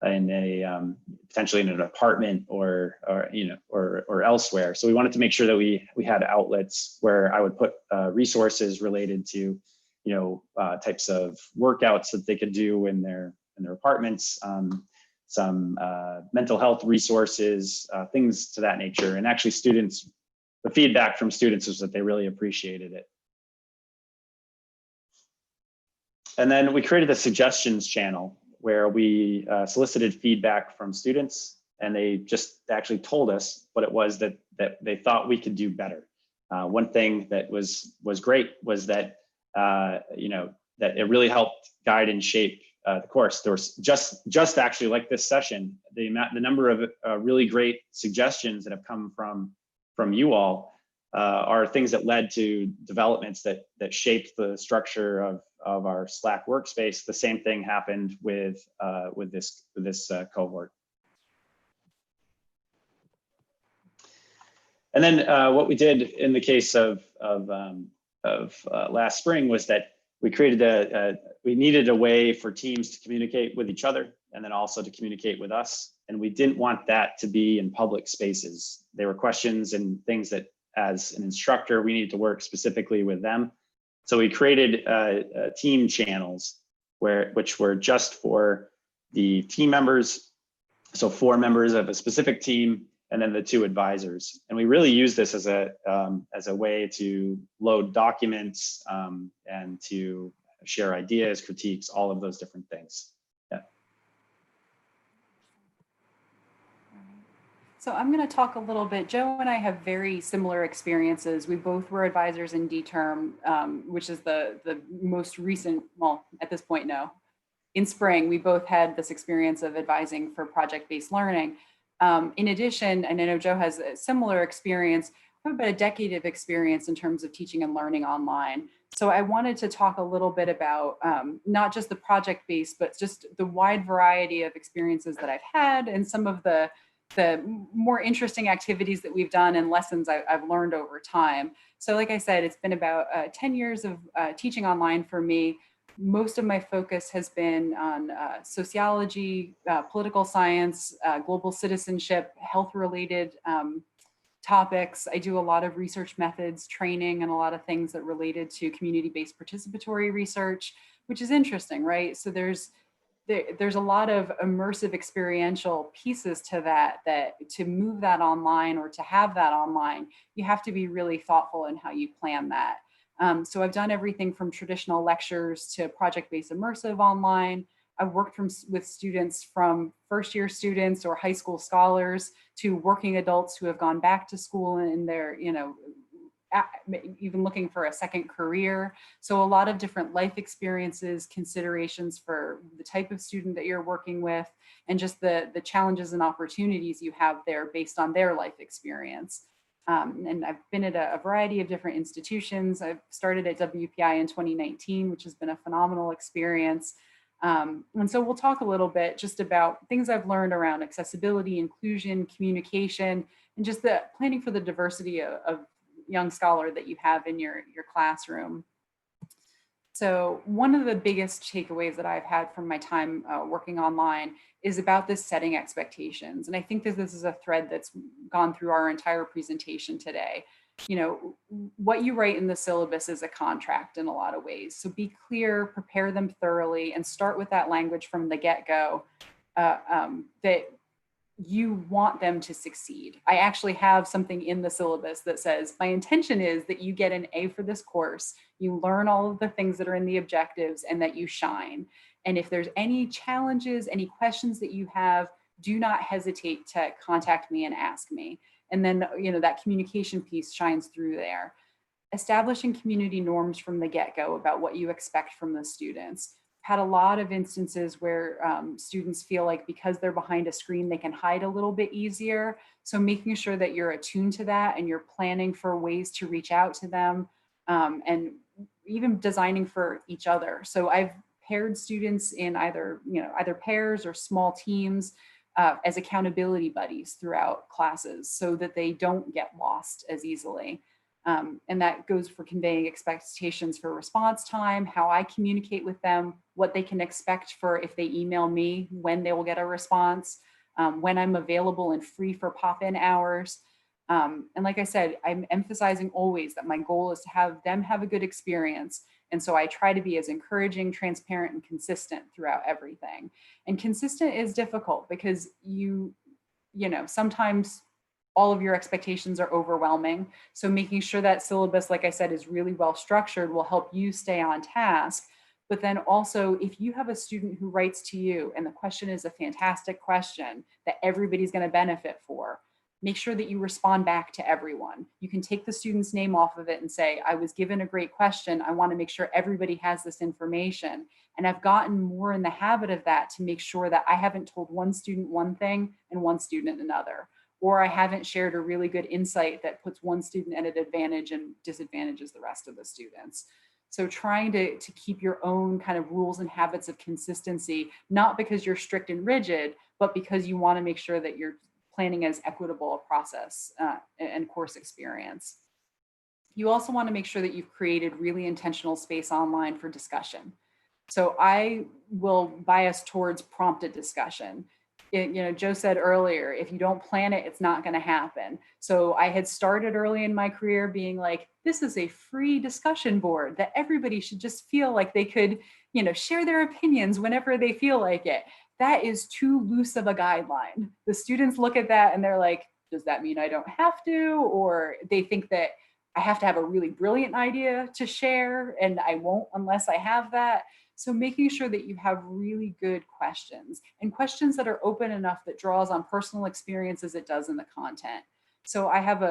a potentially in an apartment or elsewhere. So we wanted to make sure that we had outlets where I would put resources related to types of workouts that they could do in their apartments, some mental health resources, things to that nature. And actually the feedback from students is that they really appreciated it. And then we created a suggestions channel where we solicited feedback from students, and they just actually told us what it was that they thought we could do better. One thing that was great was that that it really helped guide and shape the course. There was just actually like this session, the number of really great suggestions that have come from you all are things that led to developments that shaped the structure of our Slack workspace. The same thing happened with this cohort. And then what we did in the case of last spring was that we created we needed a way for teams to communicate with each other and then also to communicate with us. And we didn't want that to be in public spaces. There were questions and things that as an instructor, we needed to work specifically with them. So we created team channels which were just for the team members. So 4 members of a specific team and then the 2 advisors. And we really use this as a way to load documents and to share ideas, critiques, all of those different things. Yeah. So I'm going to talk a little bit. Joe and I have very similar experiences. We both were advisors in D-Term, which is the most recent, well, at this point, no. In spring, we both had this experience of advising for project-based learning. In addition, and I know Joe has a similar experience, I have about a decade of experience in terms of teaching and learning online. So I wanted to talk a little bit about not just the project-based, but just the wide variety of experiences that I've had and some of the more interesting activities that we've done and lessons I've learned over time. So like I said, it's been about 10 years of teaching online for me. Most of my focus has been on sociology, political science, global citizenship, health-related topics. I do a lot of research methods, training, and a lot of things that related to community-based participatory research, which is interesting, right? So there's a lot of immersive experiential pieces to that to move that online or to have that online, you have to be really thoughtful in how you plan that. So I've done everything from traditional lectures to project-based immersive online. I've worked with students from first-year students or high school scholars to working adults who have gone back to school and they're, even looking for a second career. So a lot of different life experiences, considerations for the type of student that you're working with, and just the challenges and opportunities you have there based on their life experience. And I've been at a variety of different institutions. I've started at WPI in 2019, which has been a phenomenal experience. And so we'll talk a little bit just about things I've learned around accessibility, inclusion, communication, and just the planning for the diversity of young scholar that you have in your classroom. So one of the biggest takeaways that I've had from my time working online is about this setting expectations. And I think that this is a thread that's gone through our entire presentation today. You know, what you write in the syllabus is a contract in a lot of ways. So be clear, prepare them thoroughly, and start with that language from the get-go that you want them to succeed. I actually have something in the syllabus that says, my intention is that you get an A for this course, you learn all of the things that are in the objectives, and that you shine. And if there's any challenges, any questions that you have, do not hesitate to contact me and ask me. And then, you know, that communication piece shines through there. Establishing community norms from the get-go about what you expect from the students. Had a lot of instances where students feel like because they're behind a screen, they can hide a little bit easier. So making sure that you're attuned to that and you're planning for ways to reach out to them, and even designing for each other. So I've paired students in either pairs or small teams as accountability buddies throughout classes so that they don't get lost as easily. And that goes for conveying expectations for response time, how I communicate with them, what they can expect for if they email me, when they will get a response, when I'm available and free for pop-in hours. And like I said, I'm emphasizing always that my goal is to have them have a good experience. And so I try to be as encouraging, transparent, and consistent throughout everything. And consistent is difficult because you know, sometimes all of your expectations are overwhelming. So making sure that syllabus, like I said, is really well structured will help you stay on task. But then also, if you have a student who writes to you and the question is a fantastic question that everybody's going to benefit for, make sure that you respond back to everyone. You can take the student's name off of it and say, I was given a great question. I want to make sure everybody has this information. And I've gotten more in the habit of that to make sure that I haven't told one student one thing and one student another. Or I haven't shared a really good insight that puts one student at an advantage and disadvantages the rest of the students. So trying to keep your own kind of rules and habits of consistency, not because you're strict and rigid, but because you want to make sure that you're planning as equitable a process and course experience. You also want to make sure that you've created really intentional space online for discussion. So I will bias towards prompted discussion. You know, Joe said earlier, if you don't plan it, it's not going to happen. So I had started early in my career being like, this is a free discussion board that everybody should just feel like they could, you know, share their opinions whenever they feel like it. That is too loose of a guideline. The students look at that and they're like, does that mean I don't have to? Or they think that I have to have a really brilliant idea to share and I won't unless I have that. So making sure that you have really good questions and questions that are open enough that draws on personal experience as it does in the content. So I have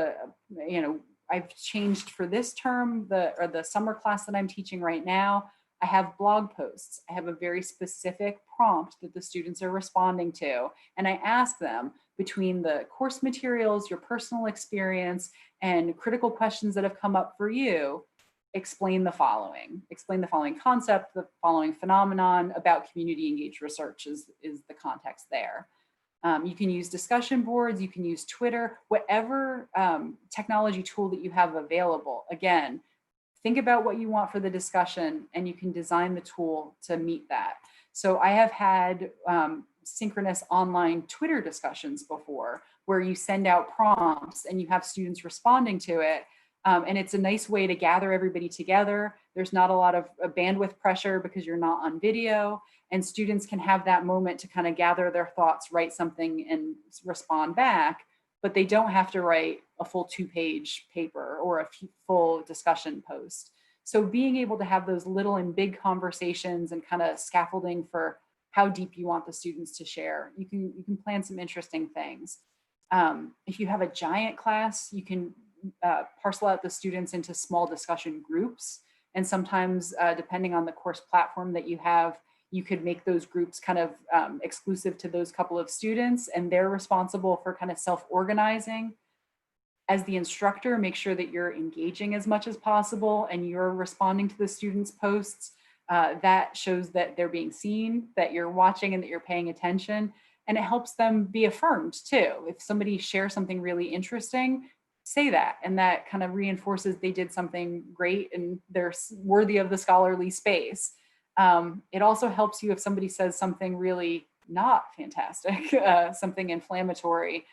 I've changed for this term, the summer class that I'm teaching right now, I have blog posts. I have a very specific prompt that the students are responding to. And I ask them between the course materials, your personal experience, and critical questions that have come up for you, explain the following concept, the following phenomenon about community engaged research is the context there. You can use discussion boards, you can use Twitter, whatever technology tool that you have available. Again, think about what you want for the discussion and you can design the tool to meet that. So I have had synchronous online Twitter discussions before where you send out prompts and you have students responding to it. And it's a nice way to gather everybody together. There's not a lot of bandwidth pressure because you're not on video, and students can have that moment to kind of gather their thoughts, write something and respond back, but they don't have to write a full 2-page paper or a full discussion post. So being able to have those little and big conversations and kind of scaffolding for how deep you want the students to share, you can plan some interesting things. If you have a giant class, you can parcel out the students into small discussion groups. And sometimes, depending on the course platform that you have, you could make those groups kind of exclusive to those couple of students, and they're responsible for kind of self-organizing. As the instructor, make sure that you're engaging as much as possible and you're responding to the students' posts. That shows that they're being seen, that you're watching and that you're paying attention. And it helps them be affirmed too. If somebody shares something really interesting, say that. And that kind of reinforces they did something great and they're worthy of the scholarly space. It also helps you if somebody says something really not fantastic, something inflammatory,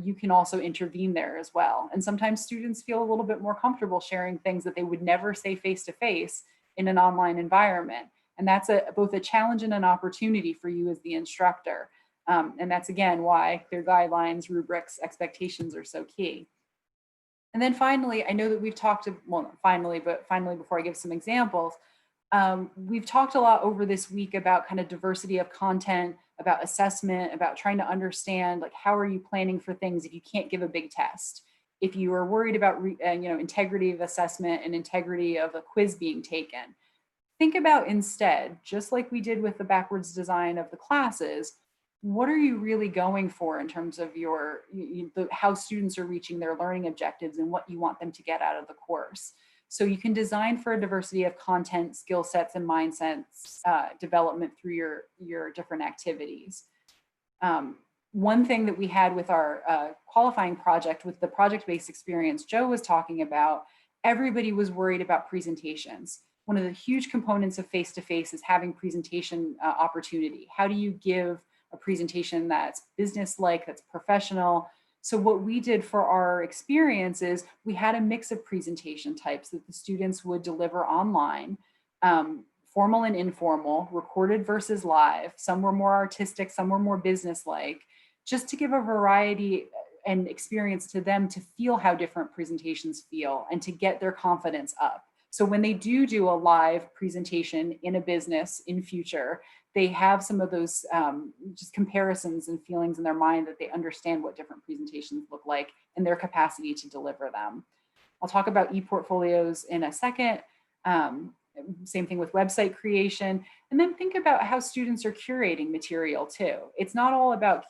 you can also intervene there as well. And sometimes students feel a little bit more comfortable sharing things that they would never say face-to-face in an online environment. And that's both a challenge and an opportunity for you as the instructor. And that's again why their guidelines, rubrics, expectations are so key. And then finally, I know that we've talked, well, not finally, but finally, before I give some examples, we've talked a lot over this week about kind of diversity of content, about assessment, about trying to understand like how are you planning for things if you can't give a big test, if you are worried about integrity of assessment and integrity of a quiz being taken. Think about instead, just like we did with the backwards design of the classes, what are you really going for in terms of how students are reaching their learning objectives and what you want them to get out of the course. So you can design for a diversity of content, skill sets, and mindsets development through your different activities. One thing that we had with our qualifying project with the project-based experience Joe was talking about, everybody was worried about presentations. One of the huge components of face-to-face is having presentation opportunity. How do you give a presentation that's business-like, that's professional? So what we did for our experience is we had a mix of presentation types that the students would deliver online, formal and informal, recorded versus live. Some were more artistic, some were more business-like, just to give a variety and experience to them to feel how different presentations feel and to get their confidence up. So when they do a live presentation in a business in future, they have some of those just comparisons and feelings in their mind that they understand what different presentations look like and their capacity to deliver them. I'll talk about e-portfolios in a second. Same thing with website creation. And then think about how students are curating material too. It's not all about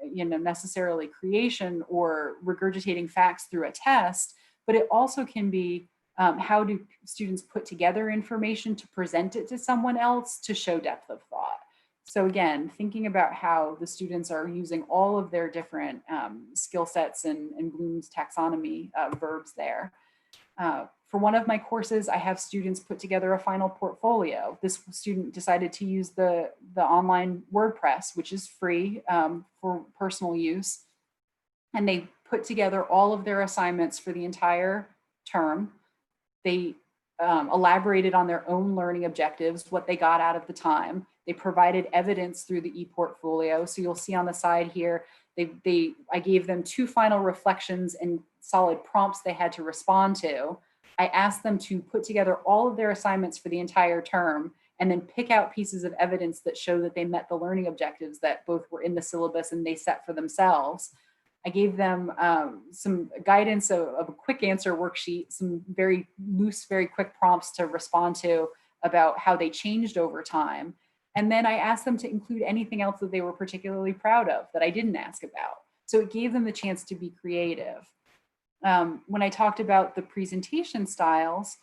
necessarily creation or regurgitating facts through a test, but it also can be how do students put together information to present it to someone else to show depth of thought. So again, thinking about how the students are using all of their different skill sets and Bloom's taxonomy verbs there. For one of my courses, I have students put together a final portfolio. This student decided to use the online WordPress, which is free for personal use. And they put together all of their assignments for the entire term. They elaborated on their own learning objectives, what they got out of the time. They provided evidence through the e-portfolio. So you'll see on the side here, I gave them 2 final reflections and solid prompts they had to respond to. I asked them to put together all of their assignments for the entire term and then pick out pieces of evidence that show that they met the learning objectives that both were in the syllabus and they set for themselves. I gave them some guidance of a quick answer worksheet, some very loose, very quick prompts to respond to about how they changed over time. And then I asked them to include anything else that they were particularly proud of that I didn't ask about. So it gave them the chance to be creative. When I talked about the presentation styles,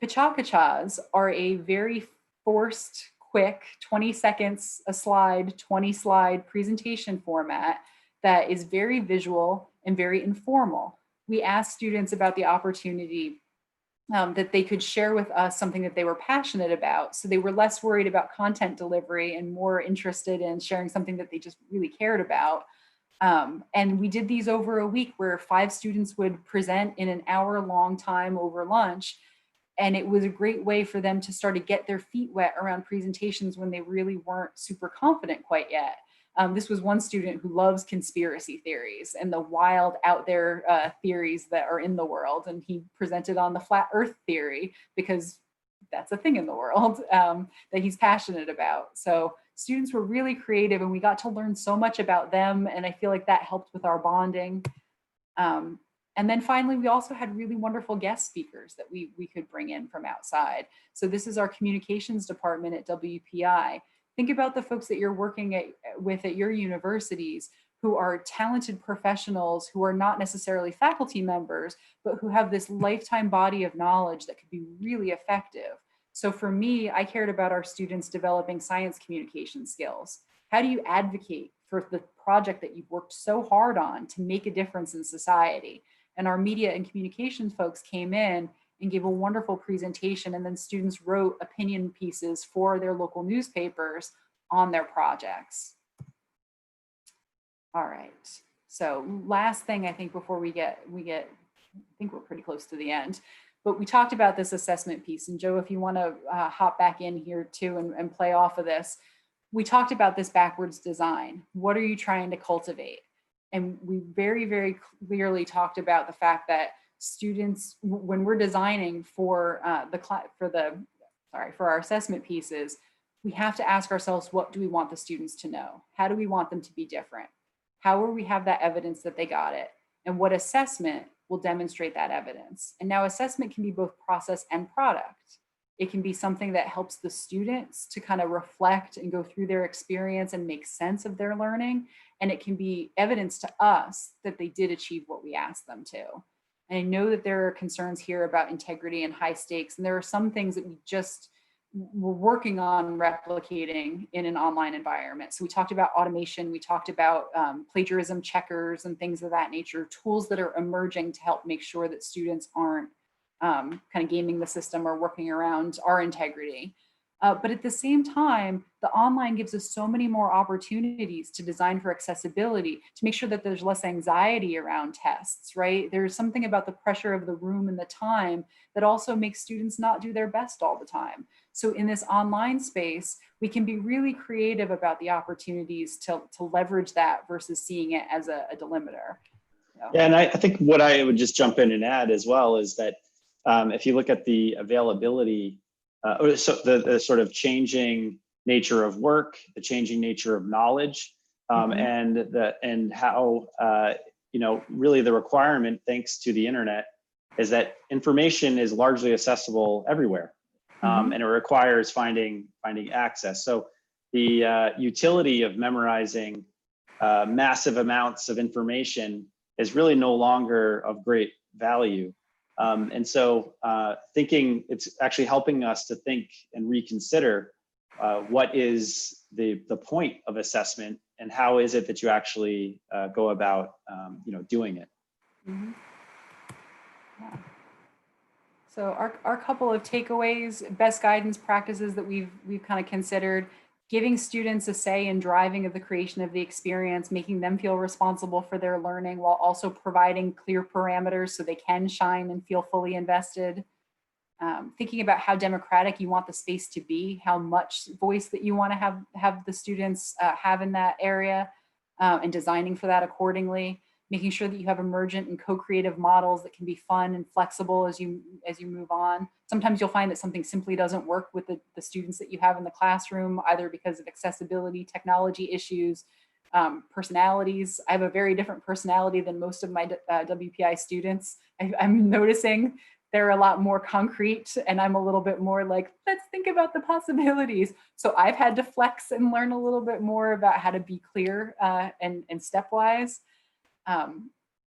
Pachakachas are a very forced, quick, 20 seconds a slide, 20 slide presentation format that is very visual and very informal. We asked students about the opportunity that they could share with us something that they were passionate about. So they were less worried about content delivery and more interested in sharing something that they just really cared about. And we did these over a week where 5 students would present in an hour-long time over lunch. And it was a great way for them to start to get their feet wet around presentations when they really weren't super confident quite yet. This was one student who loves conspiracy theories and the wild out there theories that are in the world. And he presented on the flat earth theory because that's a thing in the world that he's passionate about. So students were really creative and we got to learn so much about them. And I feel like that helped with our bonding. And then finally, we also had really wonderful guest speakers that we could bring in from outside. So this is our communications department at WPI. Think about the folks that you're working with at your universities who are talented professionals who are not necessarily faculty members, but who have this lifetime body of knowledge that could be really effective. So for me, I cared about our students developing science communication skills. How do you advocate for the project that you've worked so hard on to make a difference in society? And our media and communications folks came in and gave a wonderful presentation, and then students wrote opinion pieces for their local newspapers on their projects. All right, so last thing I think before we get, I think we're pretty close to the end, but we talked about this assessment piece, and Joe, if you want to hop back in here too and play off of this. We talked about this backwards design. What are you trying to cultivate? And we very, very clearly talked about the fact that students, when we're designing for for our assessment pieces, we have to ask ourselves, what do we want the students to know? How do we want them to be different? How will we have that evidence that they got it? And what assessment will demonstrate that evidence? And now assessment can be both process and product. It can be something that helps the students to kind of reflect and go through their experience and make sense of their learning. And it can be evidence to us that they did achieve what we asked them to. And I know that there are concerns here about integrity and high stakes. And there are some things that we're working on replicating in an online environment. So we talked about automation, we talked about plagiarism checkers and things of that nature, tools that are emerging to help make sure that students aren't kind of gaming the system or working around our integrity. But at the same time, the online gives us so many more opportunities to design for accessibility, to make sure that there's less anxiety around tests, right? There's something about the pressure of the room and the time that also makes students not do their best all the time. So in this online space, we can be really creative about the opportunities to leverage that versus seeing it as a delimiter. So. Yeah, and I think what I would just jump in and add as well is that if you look at the availability, so the sort of changing nature of work, the changing nature of knowledge, and how really the requirement, thanks to the internet, is that information is largely accessible everywhere, and it requires finding access. So the utility of memorizing massive amounts of information is really no longer of great value. And so thinking, it's actually helping us to think and reconsider what is the point of assessment and how is it that you actually go about doing it. Yeah. So our couple of takeaways, best guidance practices that we've kind of considered: giving students a say in driving of the creation of the experience, making them feel responsible for their learning while also providing clear parameters so they can shine and feel fully invested. Thinking about how democratic you want the space to be, how much voice that you want to have the students have in that area, and designing for that accordingly. Making sure that you have emergent and co-creative models that can be fun and flexible as you move on. Sometimes you'll find that something simply doesn't work with the students that you have in the classroom, either because of accessibility, technology issues, personalities. I have a very different personality than most of my WPI students. I'm noticing they're a lot more concrete, and I'm a little bit more like, let's think about the possibilities. So I've had to flex and learn a little bit more about how to be clear and stepwise.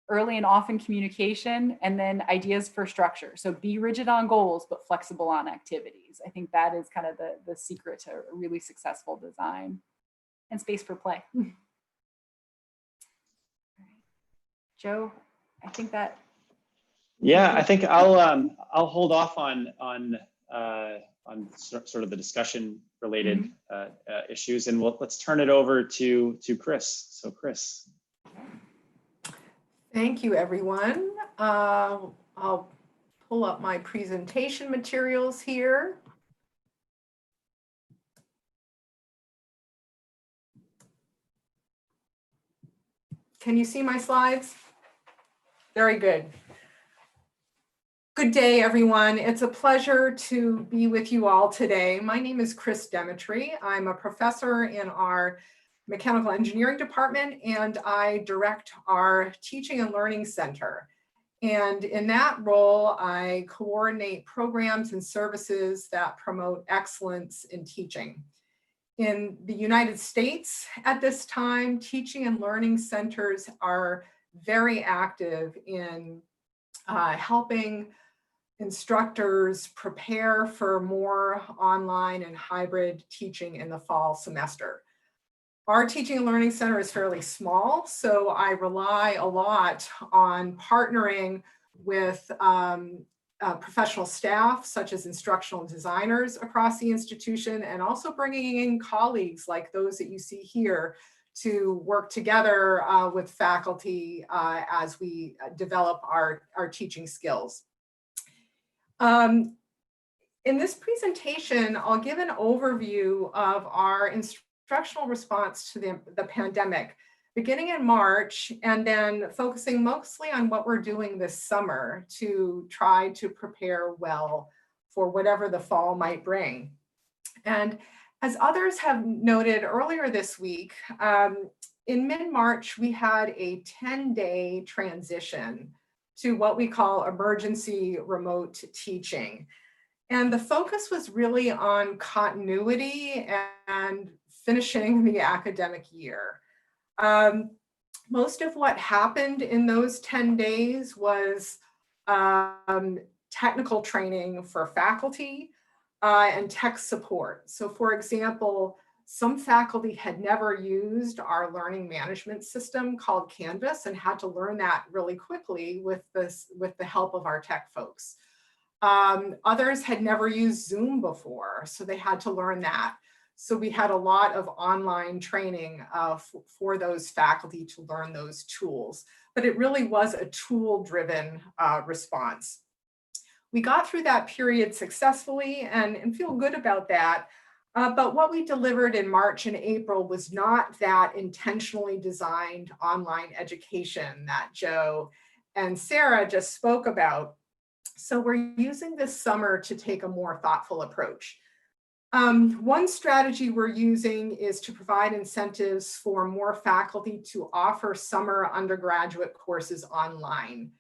Early and often communication, and then ideas for structure. So be rigid on goals, but flexible on activities. I think that is kind of the secret to a really successful design, and space for play. Joe, I think that. Yeah, I think I'll hold off on sort of the discussion related issues, and let's turn it over to Chris. So Chris. Thank you, everyone. I'll pull up my presentation materials here. Can you see my slides? Very good. Good day, everyone. It's a pleasure to be with you all today. My name is Chris Demetri. I'm a professor in our Mechanical Engineering Department, and I direct our Teaching and Learning Center. And in that role, I coordinate programs and services that promote excellence in teaching. In the United States at this time, teaching and learning centers are very active in helping instructors prepare for more online and hybrid teaching in the fall semester. Our Teaching and Learning Center is fairly small, so I rely a lot on partnering with professional staff, such as instructional designers across the institution, and also bringing in colleagues like those that you see here to work together with faculty as we develop our teaching skills. In this presentation, I'll give an overview of our instructional response to the pandemic, beginning in March, and then focusing mostly on what we're doing this summer to try to prepare well for whatever the fall might bring. And as others have noted earlier this week, in mid-March, we had a 10-day transition to what we call emergency remote teaching. And the focus was really on continuity and finishing the academic year. Most of what happened in those 10 days was technical training for faculty and tech support. So for example, some faculty had never used our learning management system called Canvas and had to learn that really quickly with the help of our tech folks. Others had never used Zoom before, so they had to learn that. So we had a lot of online training for those faculty to learn those tools, but it really was a tool-driven response. We got through that period successfully and feel good about that. But what we delivered in March and April was not that intentionally designed online education that Joe and Sarah just spoke about. So we're using this summer to take a more thoughtful approach. One strategy we're using is to provide incentives for more faculty to offer summer undergraduate courses online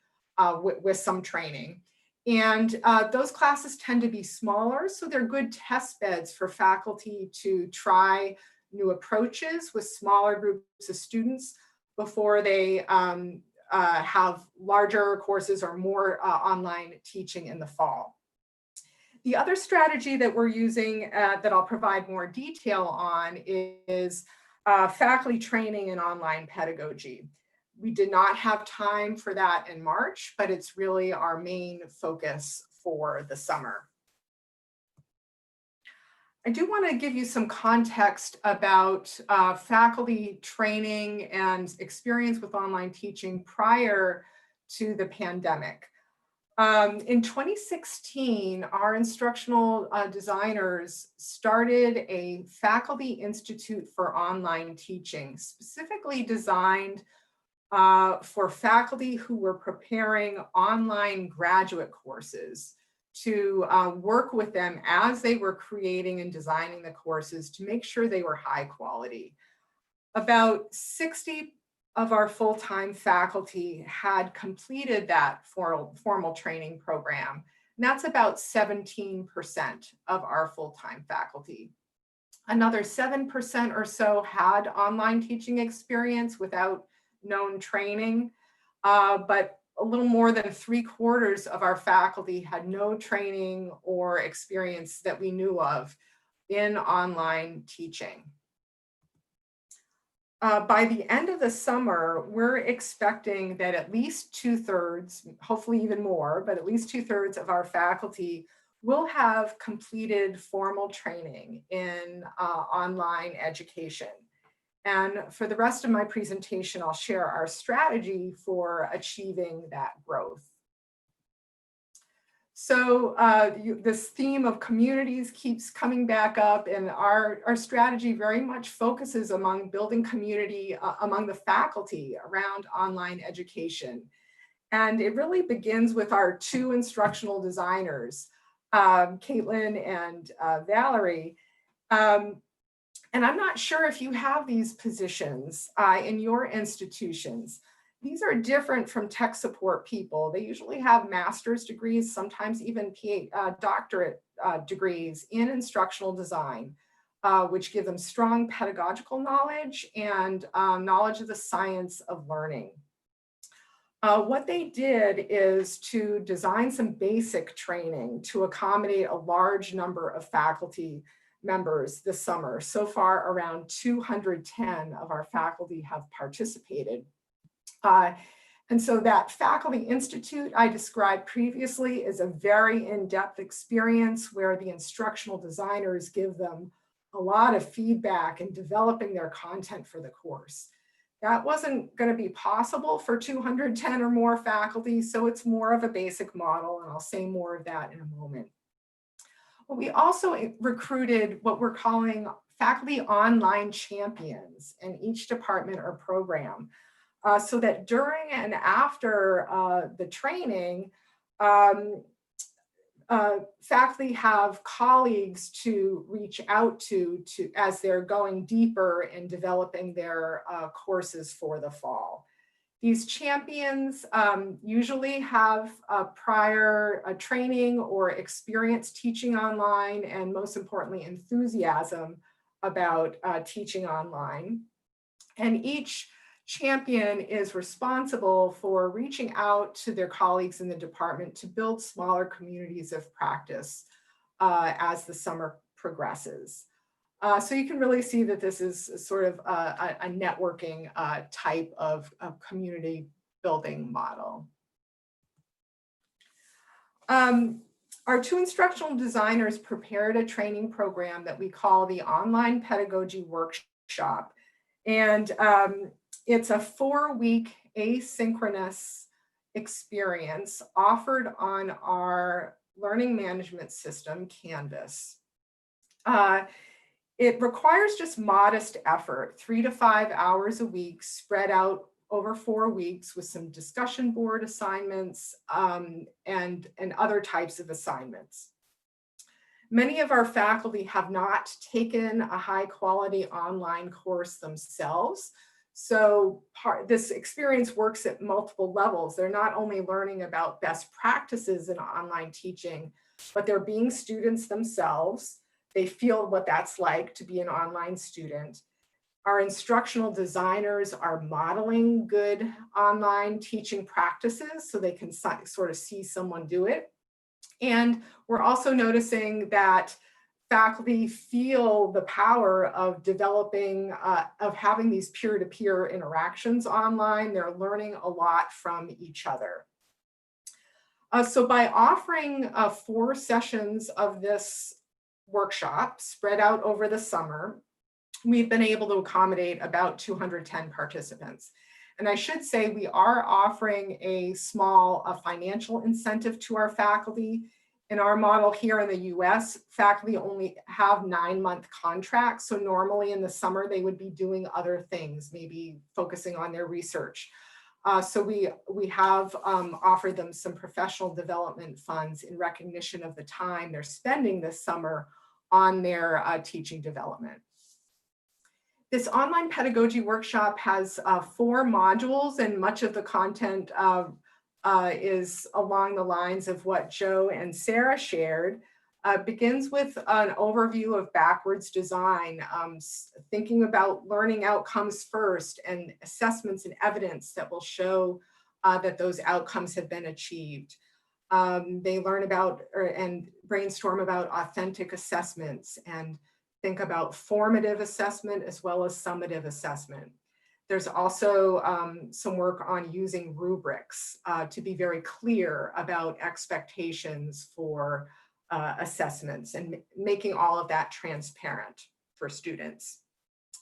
with some training. And those classes tend to be smaller, so they're good test beds for faculty to try new approaches with smaller groups of students before they have larger courses or more online teaching in the fall. The other strategy that we're using that I'll provide more detail on is faculty training in online pedagogy. We did not have time for that in March, but it's really our main focus for the summer. I do want to give you some context about faculty training and experience with online teaching prior to the pandemic. In 2016, our instructional designers started a Faculty Institute for Online Teaching, specifically designed for faculty who were preparing online graduate courses to work with them as they were creating and designing the courses to make sure they were high quality. About 60 of our full-time faculty had completed that formal training program. And that's about 17% of our full-time faculty. Another 7% or so had online teaching experience without known training, but a little more than 3/4 of our faculty had no training or experience that we knew of in online teaching. By the end of the summer, we're expecting that at least 2/3, hopefully even more, but at least 2/3 of our faculty will have completed formal training in online education. And for the rest of my presentation, I'll share our strategy for achieving that growth. So this theme of communities keeps coming back up, and our strategy very much focuses among building community among the faculty around online education. And it really begins with our two instructional designers, Caitlin and Valerie. And I'm not sure if you have these positions in your institutions. These are different from tech support people. They usually have master's degrees, sometimes even doctorate degrees in instructional design, which give them strong pedagogical knowledge and knowledge of the science of learning. What they did is to design some basic training to accommodate a large number of faculty members this summer. So far, around 210 of our faculty have participated. And so that Faculty Institute I described previously is a very in-depth experience where the instructional designers give them a lot of feedback in developing their content for the course. That wasn't going to be possible for 210 or more faculty, so it's more of a basic model, and I'll say more of that in a moment. Well, we also recruited what we're calling faculty online champions in each department or program, so that during and after the training, faculty have colleagues to reach out to as they're going deeper in developing their courses for the fall. These champions usually have prior training or experience teaching online, and most importantly, enthusiasm about teaching online. And each champion is responsible for reaching out to their colleagues in the department to build smaller communities of practice as the summer progresses. So you can really see that this is sort of a networking type of community building model. Our two instructional designers prepared a training program that we call the Online Pedagogy Workshop. And it's a 4-week asynchronous experience offered on our learning management system, Canvas. It requires just modest effort, 3 to 5 hours a week, spread out over 4 weeks with some discussion board assignments and other types of assignments. Many of our faculty have not taken a high quality online course themselves. So this experience works at multiple levels. They're not only learning about best practices in online teaching, but they're being students themselves. They feel what that's like to be an online student. Our instructional designers are modeling good online teaching practices so they can sort of see someone do it. And we're also noticing that faculty feel the power of developing, of having these peer-to-peer interactions online. They're learning a lot from each other. So by offering 4 sessions of this workshop spread out over the summer, we've been able to accommodate about 210 participants. And I should say we are offering a small financial incentive to our faculty. In our model here in the US, faculty only have 9-month contracts. So normally in the summer, they would be doing other things, maybe focusing on their research. So we have offered them some professional development funds in recognition of the time they're spending this summer on their teaching development. This online pedagogy workshop has 4 modules, and much of the content is along the lines of what Joe and Sarah shared. Begins with an overview of backwards design, thinking about learning outcomes first and assessments and evidence that will show that those outcomes have been achieved. They learn about and brainstorm about authentic assessments and think about formative assessment as well as summative assessment. There's also some work on using rubrics to be very clear about expectations for assessments and making all of that transparent for students.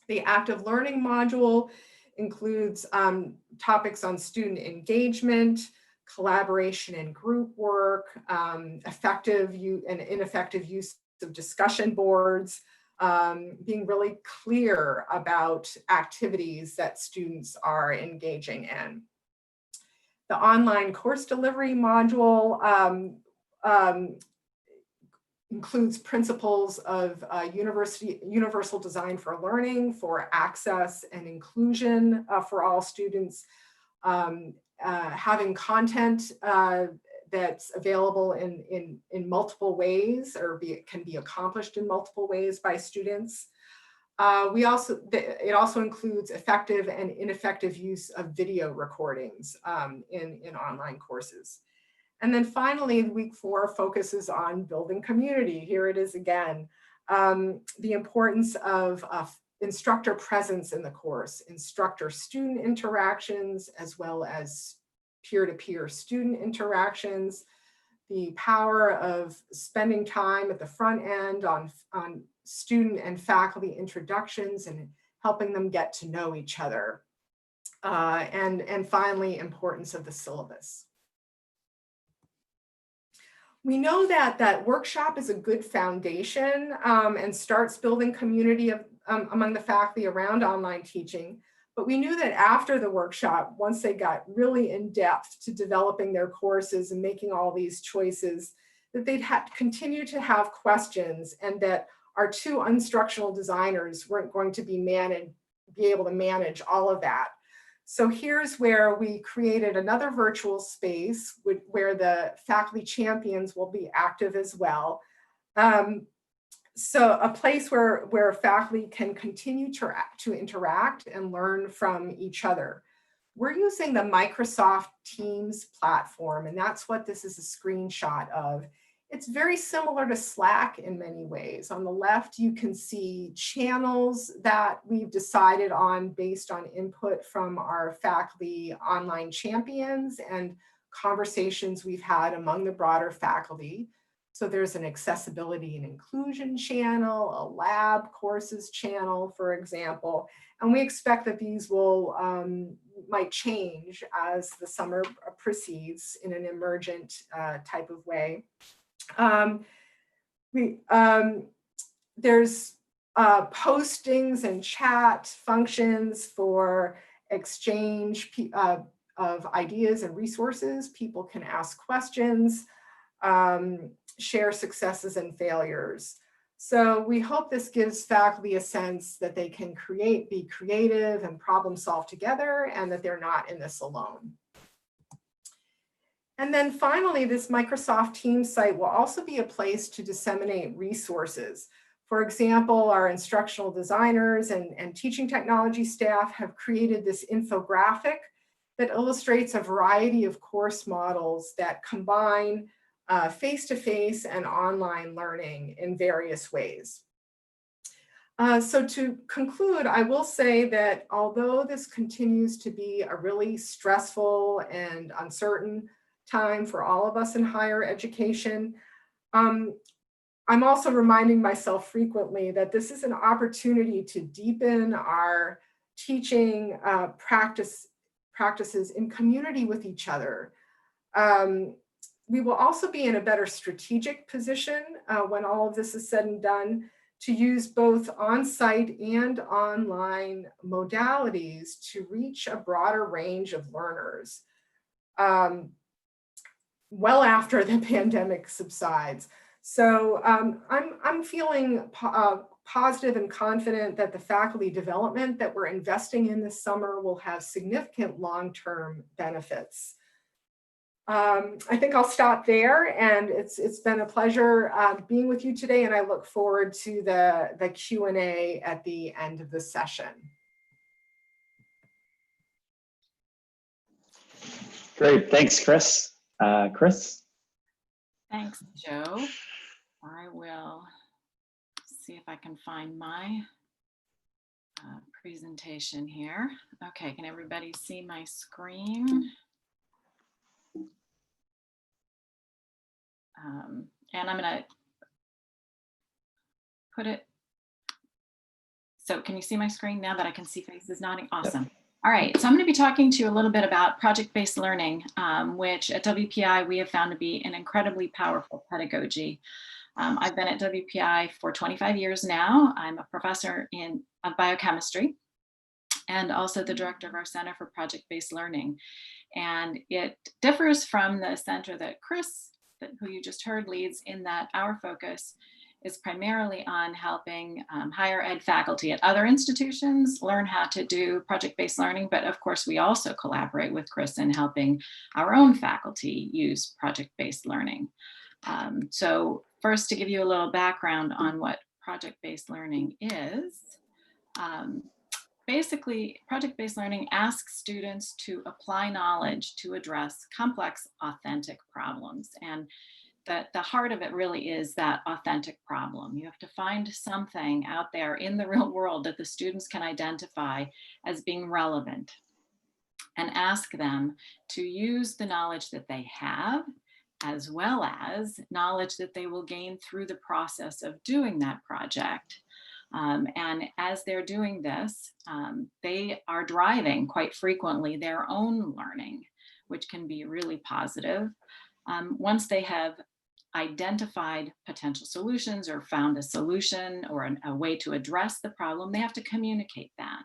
The active learning module includes topics on student engagement, collaboration and group work, effective and ineffective use of discussion boards, being really clear about activities that students are engaging in. The online course delivery module includes principles of universal design for learning, for access and inclusion for all students, having content that's available in multiple ways or can be accomplished in multiple ways by students. It also includes effective and ineffective use of video recordings in online courses. And then finally, week 4 focuses on building community. Here it is again. The importance of instructor presence in the course, instructor-student interactions, as well as peer-to-peer student interactions, the power of spending time at the front end on student and faculty introductions and helping them get to know each other. And finally, importance of the syllabus. We know that workshop is a good foundation and starts building community among the faculty around online teaching. But we knew that after the workshop, once they got really in depth to developing their courses and making all these choices, that they'd continue to have questions, and that our 2 instructional designers weren't going to be able to manage all of that. So here's where we created another virtual space where the faculty champions will be active as well. So a place where faculty can continue to interact and learn from each other. We're using the Microsoft Teams platform, and that's what this is a screenshot of. It's very similar to Slack in many ways. On the left, you can see channels that we've decided on based on input from our faculty online champions and conversations we've had among the broader faculty. So there's an accessibility and inclusion channel, a lab courses channel, for example, and we expect that these will might change as the summer proceeds in an emergent type of way. There's postings and chat functions for exchange of ideas and resources. People can ask questions, share successes and failures. So we hope this gives faculty a sense that they can be creative and problem solve together, and that they're not in this alone. And then finally, this Microsoft Teams site will also be a place to disseminate resources. For example, our instructional designers and teaching technology staff have created this infographic that illustrates a variety of course models that combine face-to-face and online learning in various ways. So to conclude, I will say that although this continues to be a really stressful and uncertain time for all of us in higher education, I'm also reminding myself frequently that this is an opportunity to deepen our teaching practices in community with each other. We will also be in a better strategic position when all of this is said and done to use both on-site and online modalities to reach a broader range of learners well after the pandemic subsides. So I'm feeling positive and confident that the faculty development that we're investing in this summer will have significant long-term benefits. I think I'll stop there, and it's been a pleasure being with you today, and I look forward to the Q&A at the end of the session. Great, thanks, Chris. Chris? Thanks, Joe. I will see if I can find my presentation here. Okay, can everybody see my screen? And I'm gonna put it, so can you see my screen now that I can see faces nodding? Awesome. All right, so I'm going to be talking to you a little bit about project-based learning, which at WPI we have found to be an incredibly powerful pedagogy. I've been at WPI for 25 years now. I'm a professor of biochemistry and also the director of our Center for Project-Based Learning. And it differs from the center that Chris, who you just heard, leads, in that our focus is primarily on helping higher ed faculty at other institutions learn how to do project-based learning. But of course, we also collaborate with Chris in helping our own faculty use project-based learning. So first, to give you a little background on what project-based learning is, Basically, project-based learning asks students to apply knowledge to address complex, authentic problems. And the heart of it really is that authentic problem. You have to find something out there in the real world that the students can identify as being relevant, and ask them to use the knowledge that they have, as well as knowledge that they will gain through the process of doing that project. And as they're doing this, they are driving quite frequently their own learning, which can be really positive. Once they have identified potential solutions or found a solution or a way to address the problem, they have to communicate that.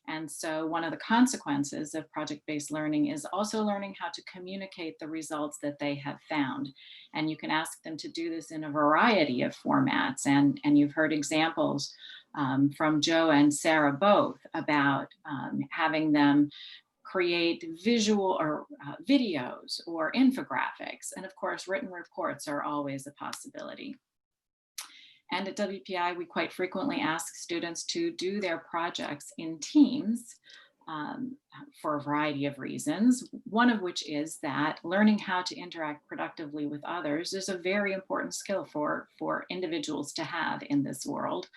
And so one of the consequences of project-based learning is also learning how to communicate the results that they have found. And you can ask them to do this in a variety of formats. And you've heard examples from Joe and Sarah both about having them create visual or videos or infographics. And of course, written reports are always a possibility. And at WPI, we quite frequently ask students to do their projects in teams for a variety of reasons, one of which is that learning how to interact productively with others is a very important skill for individuals to have in this world.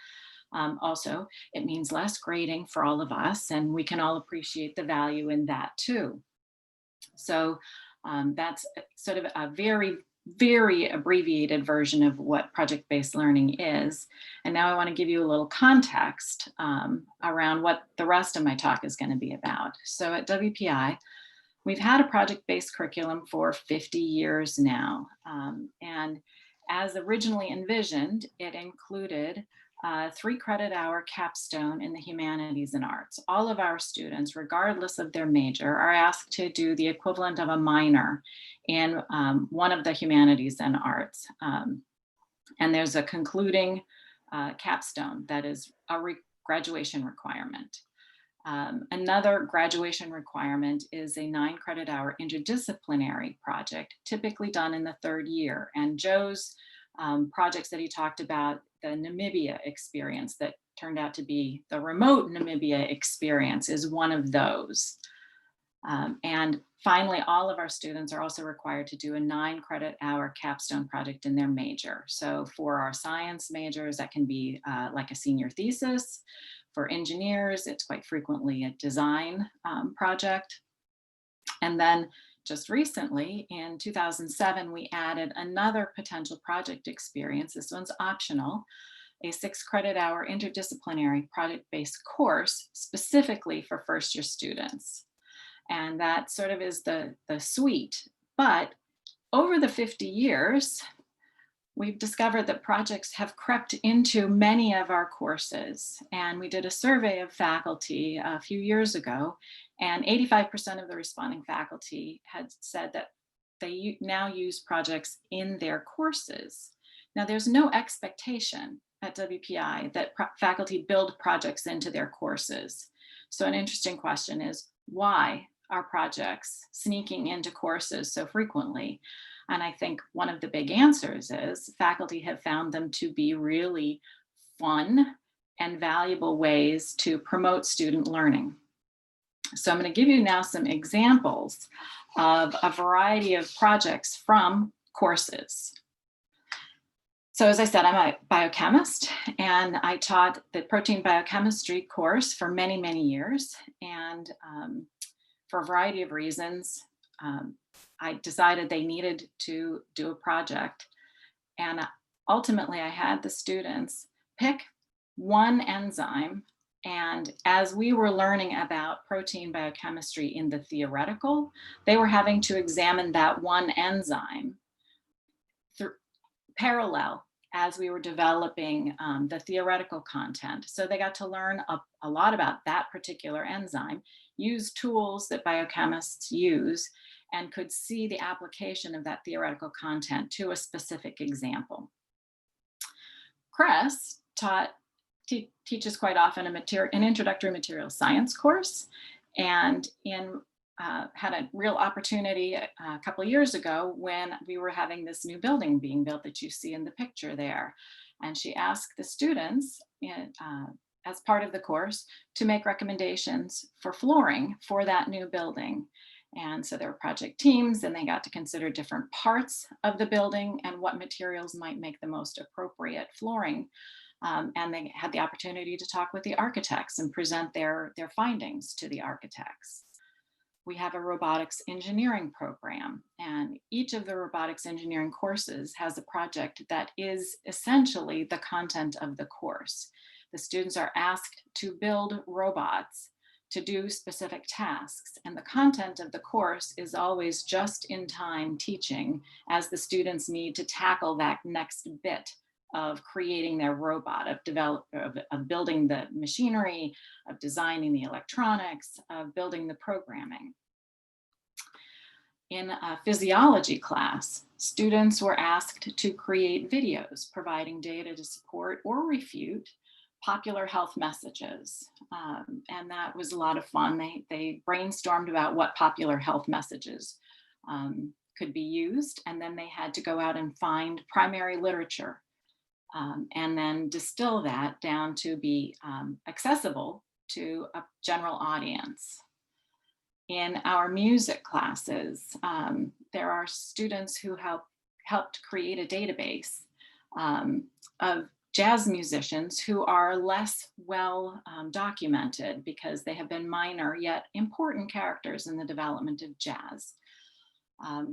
Also, it means less grading for all of us, and we can all appreciate the value in that too. So that's sort of a very abbreviated version of what project-based learning is. And now I want to give you a little context around what the rest of my talk is going to be about. So at WPI, we've had a project-based curriculum for 50 years now. And as originally envisioned, it included 3 credit hour capstone in the humanities and arts. All of our students, regardless of their major, are asked to do the equivalent of a minor in one of the humanities and arts. And there's a concluding capstone that is a graduation requirement. Another graduation requirement is a 9 credit hour interdisciplinary project, typically done in the 3rd year. And Joe's projects that he talked about, the Namibia experience that turned out to be the remote Namibia experience, is one of those. And finally, all of our students are also required to do a 9 credit hour capstone project in their major. So for our science majors, that can be like a senior thesis. For engineers, it's quite frequently a design project. And then just recently, in 2007, we added another potential project experience. This one's optional, a 6 credit hour interdisciplinary project-based course specifically for first-year students. And that sort of is the suite. But over the 50 years, we've discovered that projects have crept into many of our courses. And we did a survey of faculty a few years ago, and 85% of the responding faculty had said that they now use projects in their courses. Now, there's no expectation at WPI that faculty build projects into their courses. So an interesting question is, why are projects sneaking into courses so frequently? And I think one of the big answers is faculty have found them to be really fun and valuable ways to promote student learning. So I'm going to give you now some examples of a variety of projects from courses. So as I said, I'm a biochemist, and I taught the protein biochemistry course for many, many years. And for a variety of reasons, I decided they needed to do a project. And ultimately, I had the students pick one enzyme. And as we were learning about protein biochemistry in the theoretical, they were having to examine that one enzyme through parallel as we were developing the theoretical content. So they got to learn a lot about that particular enzyme, use tools that biochemists use, and could see the application of that theoretical content to a specific example. Chris teaches quite often an introductory material science course, and had a real opportunity a couple of years ago when we were having this new building being built that you see in the picture there. And she asked the students as part of the course to make recommendations for flooring for that new building. And so there were project teams, and they got to consider different parts of the building and what materials might make the most appropriate flooring. And they had the opportunity to talk with the architects and present their findings to the architects. We have a robotics engineering program, and each of the robotics engineering courses has a project that is essentially the content of the course. The students are asked to build robots to do specific tasks, and the content of the course is always just in time teaching as the students need to tackle that next bit of creating their robot, of building the machinery, of designing the electronics, of building the programming. In a physiology class, students were asked to create videos providing data to support or refute popular health messages. And that was a lot of fun. They brainstormed about what popular health messages could be used, and then they had to go out and find primary literature and then distill that down to be accessible to a general audience. In our music classes, there are students who helped create a database of jazz musicians who are less well documented because they have been minor yet important characters in the development of jazz.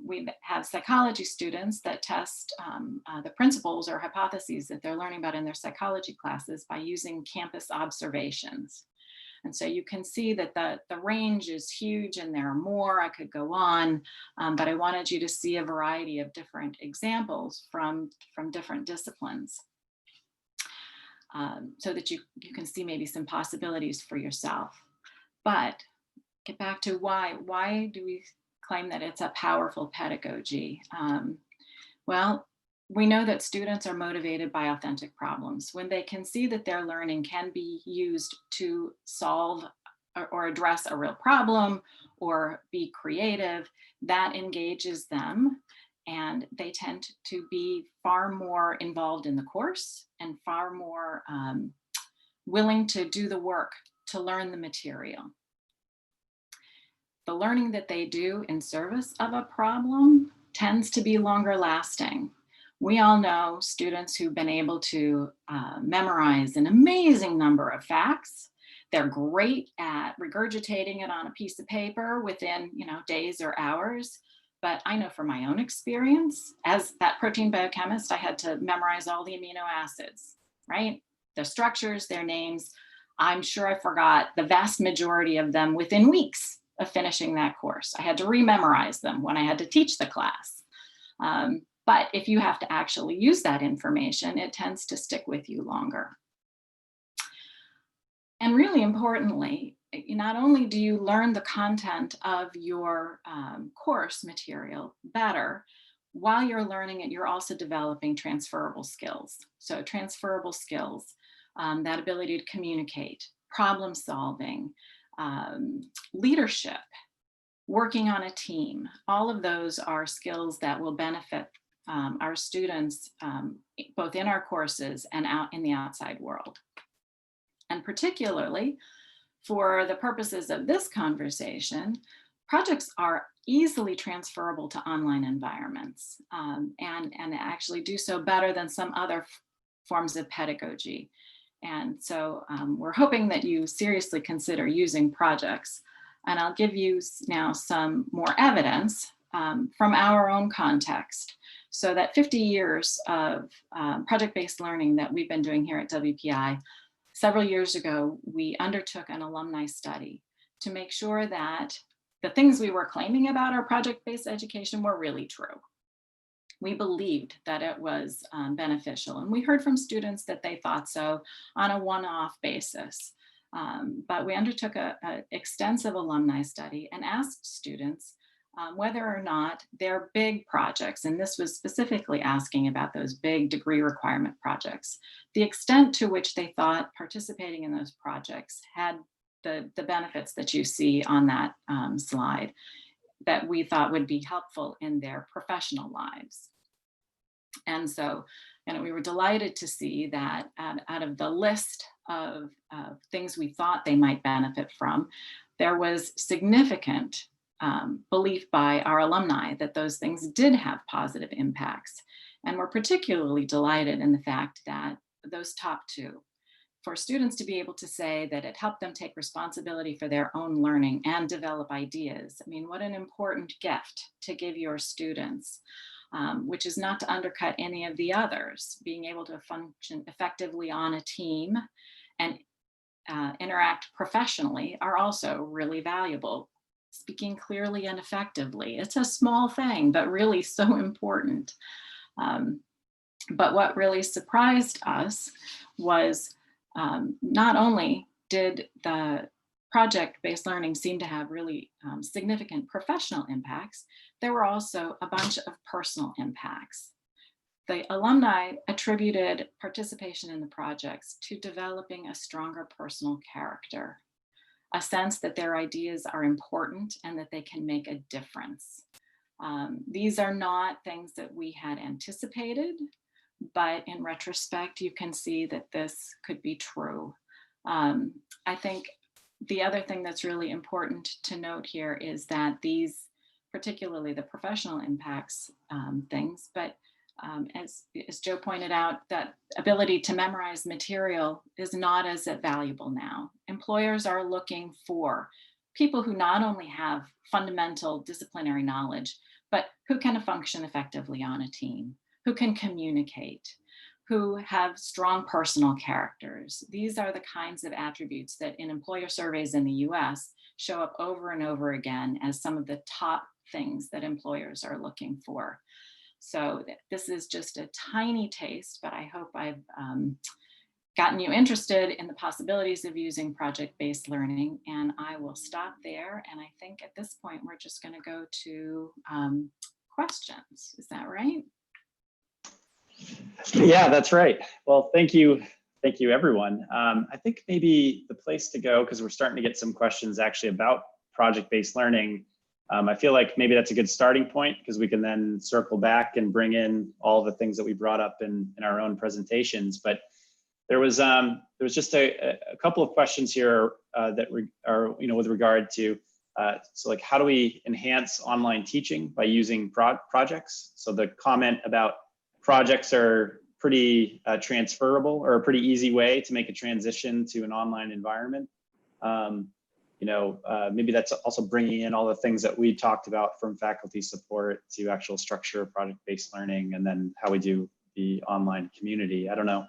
We have psychology students that test the principles or hypotheses that they're learning about in their psychology classes by using campus observations. And so you can see that the range is huge, and there are more. I could go on, but I wanted you to see a variety of different examples from different disciplines so that you can see maybe some possibilities for yourself. But get back to why do we claim that it's a powerful pedagogy? Well, we know that students are motivated by authentic problems. When they can see that their learning can be used to solve or address a real problem or be creative, that engages them, and they tend to be far more involved in the course and far more willing to do the work to learn the material. The learning that they do in service of a problem tends to be longer lasting. We all know students who've been able to memorize an amazing number of facts. They're great at regurgitating it on a piece of paper within, days or hours. But I know from my own experience, as that protein biochemist, I had to memorize all the amino acids, right? Their structures, their names. I'm sure I forgot the vast majority of them within weeks of finishing that course. I had to rememorize them when I had to teach the class. But if you have to actually use that information, it tends to stick with you longer. And really importantly, not only do you learn the content of your course material better, while you're learning it, you're also developing transferable skills. So transferable skills, that ability to communicate, problem solving, leadership, working on a team, all of those are skills that will benefit our students, both in our courses and out in the outside world. And particularly for the purposes of this conversation, projects are easily transferable to online environments and actually do so better than some other forms of pedagogy. And so we're hoping that you seriously consider using projects. And I'll give you now some more evidence from our own context. So that 50 years of project-based learning that we've been doing here at WPI, several years ago, we undertook an alumni study to make sure that the things we were claiming about our project-based education were really true. We believed that it was beneficial, and we heard from students that they thought so on a one-off basis. But we undertook an extensive alumni study and asked students whether or not their big projects, and this was specifically asking about those big degree requirement projects, the extent to which they thought participating in those projects had the benefits that you see on that slide that we thought would be helpful in their professional lives. And so we were delighted to see that out of the list of things we thought they might benefit from, there was significant belief by our alumni that those things did have positive impacts. And we're particularly delighted in the fact that those top two, for students to be able to say that it helped them take responsibility for their own learning and develop ideas. I mean, what an important gift to give your students, which is not to undercut any of the others. Being able to function effectively on a team and interact professionally are also really valuable. Speaking clearly and effectively, it's a small thing, but really so important. But what really surprised us was not only did the project-based learning seem to have really significant professional impacts, there were also a bunch of personal impacts. The alumni attributed participation in the projects to developing a stronger personal character, a sense that their ideas are important and that they can make a difference. These are not things that we had anticipated, but in retrospect, you can see that this could be true. I think the other thing that's really important to note here is that these, particularly the professional impacts things, but as Joe pointed out, that ability to memorize material is not as valuable now. Employers are looking for people who not only have fundamental disciplinary knowledge, but who can function effectively on a team, who can communicate, who have strong personal characters. These are the kinds of attributes that in employer surveys in the US show up over and over again as some of the top things that employers are looking for. So this is just a tiny taste, but I hope I've gotten you interested in the possibilities of using project-based learning, and I will stop there. And I think at this point, we're just going to go to questions. Is that right? Yeah, that's right. Well, thank you. Thank you, everyone. I think maybe the place to go, because we're starting to get some questions actually about project-based learning. I feel like maybe that's a good starting point, because we can then circle back and bring in all the things that we brought up in our own presentations. But there was just a couple of questions here that are with regard to so like, how do we enhance online teaching by using projects? So the comment about projects are pretty transferable, or a pretty easy way to make a transition to an online environment. Maybe that's also bringing in all the things that we talked about, from faculty support to actual structure of project-based learning, and then how we do the online community. I don't know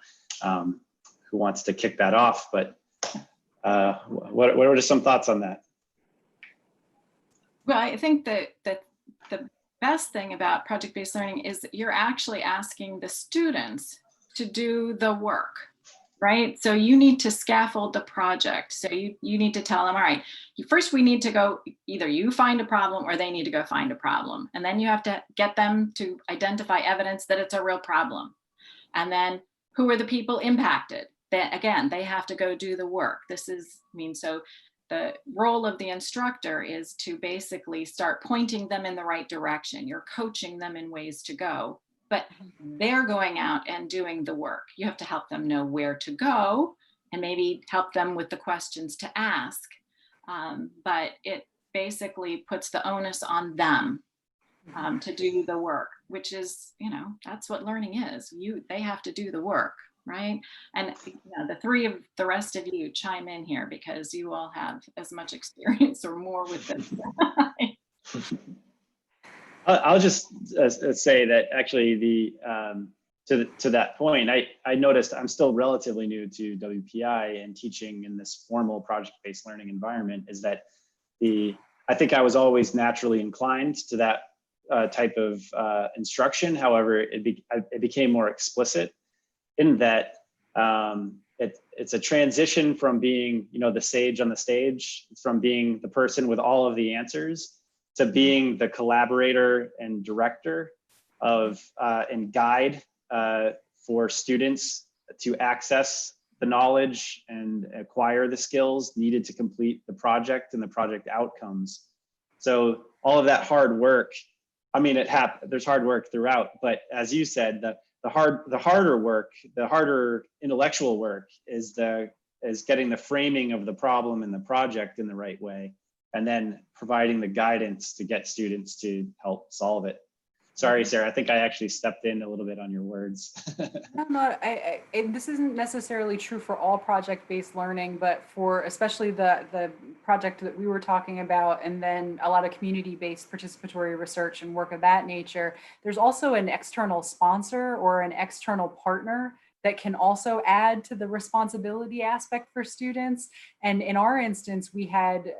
who wants to kick that off, but what are some thoughts on that? Well, I think that the best thing about project-based learning is that you're actually asking the students to do the work, right? So you need to scaffold the project. So you need to tell them, all right, first we need to go, either you find a problem or they need to go find a problem. And then you have to get them to identify evidence that it's a real problem. And then who are the people impacted? Then again, they have to go do the work. So the role of the instructor is to basically start pointing them in the right direction. You're coaching them in ways to go, but they're going out and doing the work. You have to help them know where to go and maybe help them with the questions to ask. But it basically puts the onus on them to do the work, which is, that's what learning is. They have to do the work. Right. And the rest of you chime in here, because you all have as much experience or more with this. I'll just say that actually to that point, I noticed I'm still relatively new to WPI, and teaching in this formal project-based learning environment is that I think I was always naturally inclined to that type of instruction. However, it became more explicit in that it's a transition from being, the sage on the stage, from being the person with all of the answers, to being the collaborator and director of and guide for students to access the knowledge and acquire the skills needed to complete the project and the project outcomes. So all of that hard work, there's hard work throughout, but as you said, the harder work, the harder intellectual work is the is getting the framing of the problem and the project in the right way, and then providing the guidance to get students to help solve it. Sorry, Sarah, I think I actually stepped in a little bit on your words. No, this isn't necessarily true for all project-based learning, but for especially the project that we were talking about, and then a lot of community-based participatory research and work of that nature, there's also an external sponsor or an external partner that can also add to the responsibility aspect for students. And in our instance, we had,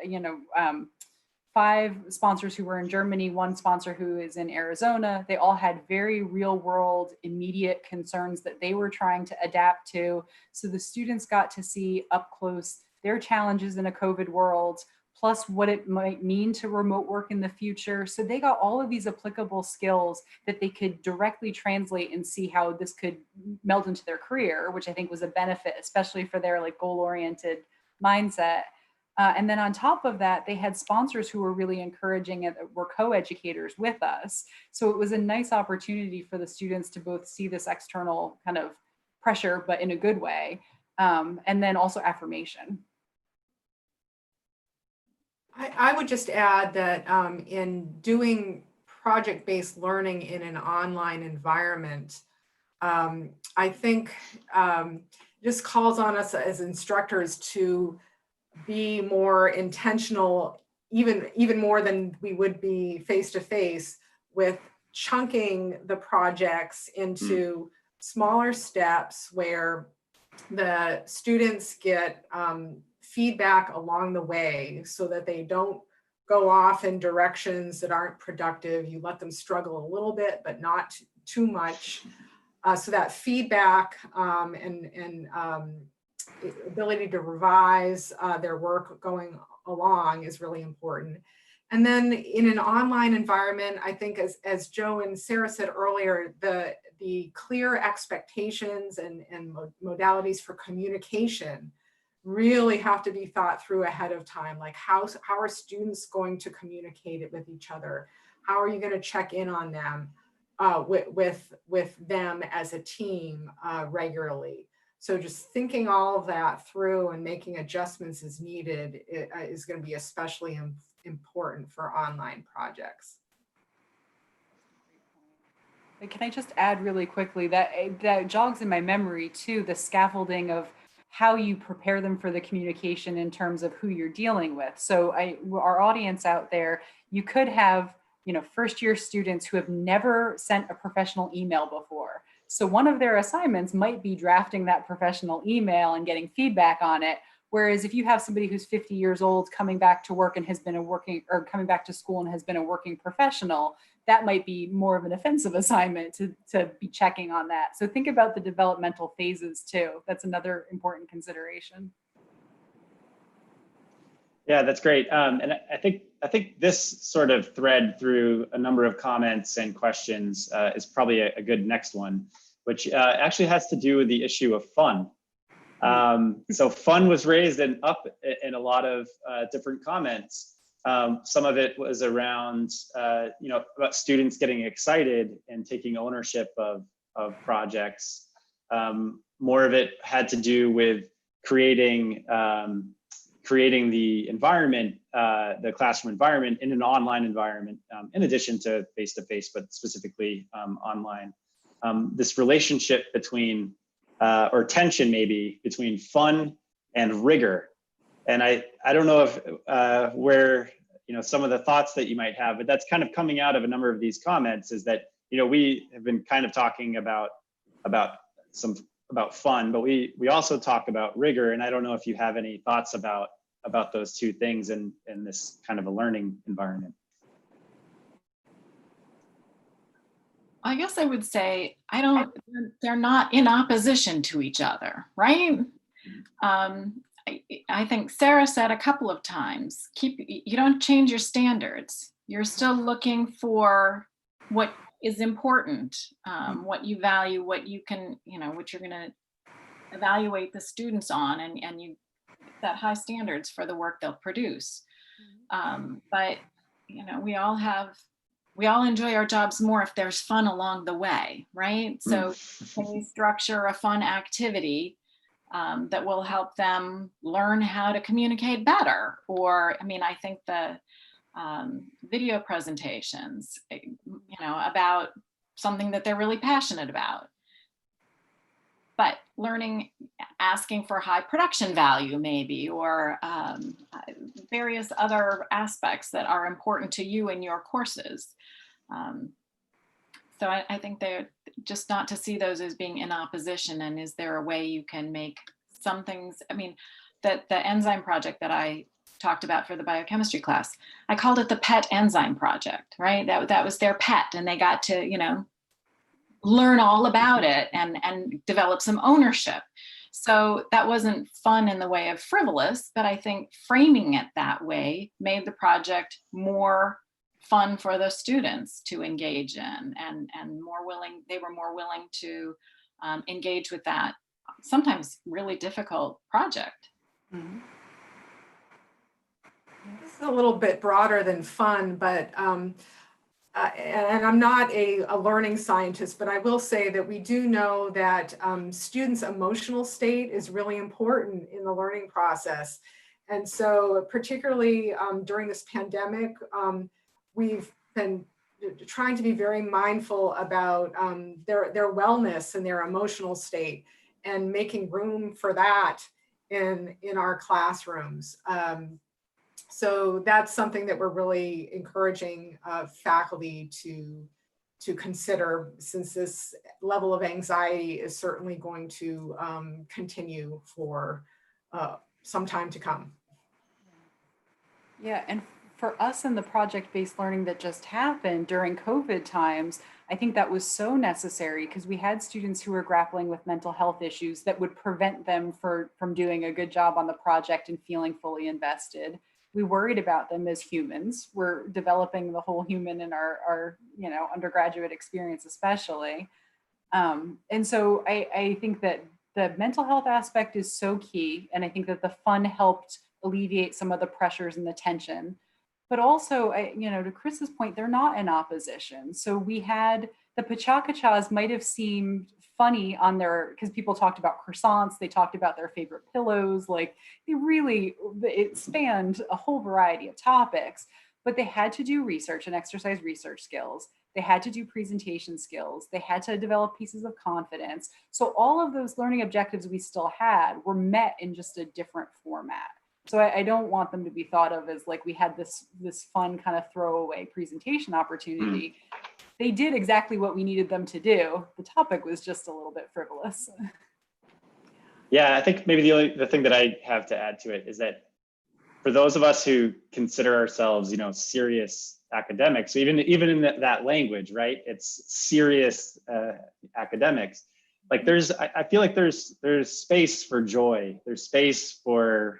5 sponsors who were in Germany, 1 sponsor who is in Arizona. They all had very real world, immediate concerns that they were trying to adapt to. So the students got to see up close their challenges in a COVID world, plus what it might mean to remote work in the future. So they got all of these applicable skills that they could directly translate and see how this could meld into their career, which I think was a benefit, especially for their like goal-oriented mindset. And then on top of that, they had sponsors who were really encouraging and were co-educators with us. So it was a nice opportunity for the students to both see this external kind of pressure, but in a good way, and then also affirmation. I would just add that in doing project-based learning in an online environment, I think this calls on us as instructors to be more intentional, even more than we would be face-to-face, with chunking the projects into smaller steps where the students get feedback along the way so that they don't go off in directions that aren't productive. You let them struggle a little bit, but not too much. So that feedback and ability to revise their work going along is really important. And then in an online environment, I think as Joe and Sarah said earlier, the clear expectations and modalities for communication really have to be thought through ahead of time. Like how are students going to communicate it with each other? How are you going to check in on them with them as a team regularly? So just thinking all of that through and making adjustments as needed is going to be especially important for online projects. Can I just add really quickly that jogs in my memory too, the scaffolding of how you prepare them for the communication in terms of who you're dealing with. So our audience out there, you could have, first year students who have never sent a professional email before. So one of their assignments might be drafting that professional email and getting feedback on it. Whereas if you have somebody who's 50 years old coming back to work and has been coming back to school and has been a working professional, that might be more of an offensive assignment to be checking on that. So think about the developmental phases too. That's another important consideration. Yeah, that's great. And I think this sort of thread through a number of comments and questions is probably a good next one, which actually has to do with the issue of fun. So fun was raised up in a lot of different comments. Some of it was around, about students getting excited and taking ownership of projects. More of it had to do with creating the environment, the classroom environment in an online environment, in addition to face-to-face, but specifically online. This relationship between, or tension maybe, between fun and rigor. And I don't know if Mm-hmm. Some of the thoughts that you might have, but that's kind of coming out of a number of these comments, is that we have been kind of talking about fun, but we also talk about rigor. And I don't know if you have any thoughts about those two things in this kind of a learning environment. I guess I would say they're not in opposition to each other, right? I think Sarah said a couple of times, you don't change your standards. You're still looking for what is important, what you value, what you can, what you're going to evaluate the students on, and you set high standards for the work they'll produce. But we all enjoy our jobs more if there's fun along the way, right? So can we structure a fun activity that will help them learn how to communicate better. Or, I mean, I think the video presentations, you know, about something that they're really passionate about. But learning, asking for high production value maybe, or various other aspects that are important to you in your courses. So I think they're just not to see those as being in opposition. And is there a way you can make some things, I mean, that the enzyme project that I talked about for the biochemistry class, I called it the pet enzyme project, right? That was their pet, and they got to, you know, learn all about it and develop some ownership. So that wasn't fun in the way of frivolous, but I think framing it that way made the project more fun for the students to engage in, and more willing, they were more willing to engage with that sometimes really difficult project. Mhm. This is a little bit broader than fun, but and I'm not a learning scientist, but I will say that we do know that students' emotional state is really important in the learning process. And so particularly during this pandemic, we've been trying to be very mindful about their wellness and their emotional state, and making room for that in our classrooms. So that's something that we're really encouraging faculty to consider, since this level of anxiety is certainly going to continue for some time to come. Yeah, and for us in the project-based learning that just happened during COVID times, I think that was so necessary, because we had students who were grappling with mental health issues that would prevent them from doing a good job on the project and feeling fully invested. We worried about them as humans. We're developing the whole human in our you know, undergraduate experience especially. And so I think that the mental health aspect is so key. And I think that the fun helped alleviate some of the pressures and the tension. But also, you know, to Chris's point, they're not in opposition. So we had the Pachakachas might have seemed funny on their, because people talked about croissants, they talked about their favorite pillows, like it spanned a whole variety of topics, but they had to do research and exercise research skills. They had to do presentation skills. They had to develop pieces of confidence. So all of those learning objectives we still had were met in just a different format. So I don't want them to be thought of as like we had this fun kind of throwaway presentation opportunity. They did exactly what we needed them to do. The topic was just a little bit frivolous. Yeah, I think maybe the thing that I have to add to it is that for those of us who consider ourselves, you know, serious academics, even in that language, right? It's serious academics. Like I feel like there's space for joy. There's space for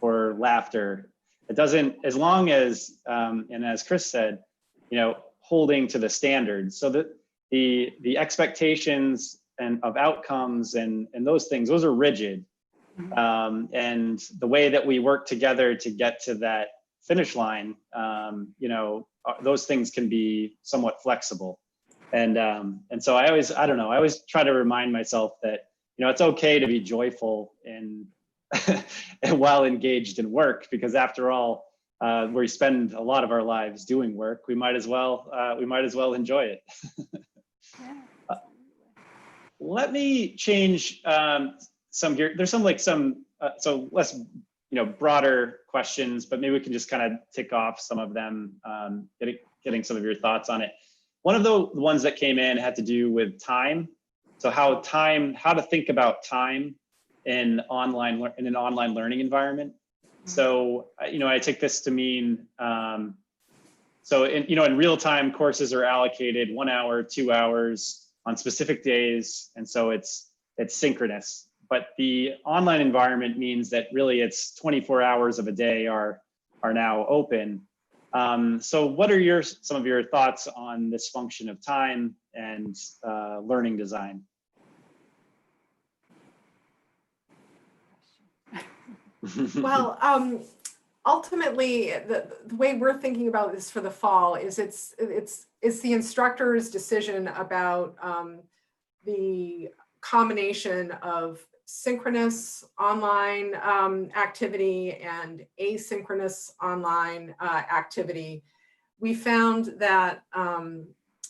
laughter. It doesn't, as long as, and as Chris said, you know, holding to the standards, so that the expectations and of outcomes and those things, those are rigid. And the way that we work together to get to that finish line, you know, those things can be somewhat flexible. And so I always try to remind myself that, you know, it's okay to be joyful and while engaged in work, because after all, we spend a lot of our lives doing work. We might as well enjoy it. Yeah. Let me change some gear. There's some so less, you know, broader questions, but maybe we can just kind of tick off some of them, getting some of your thoughts on it. One of the ones that came in had to do with time. So how to think about time in an online learning environment. So, you know, I take this to mean, so in real time, courses are allocated 1 hour, 2 hours on specific days. And so it's synchronous, but the online environment means that really it's 24 hours of a day are now open. So what are some of your thoughts on this function of time and learning design? Well, ultimately, the way we're thinking about this for the fall is it's the instructor's decision about the combination of synchronous online activity and asynchronous online activity, we found that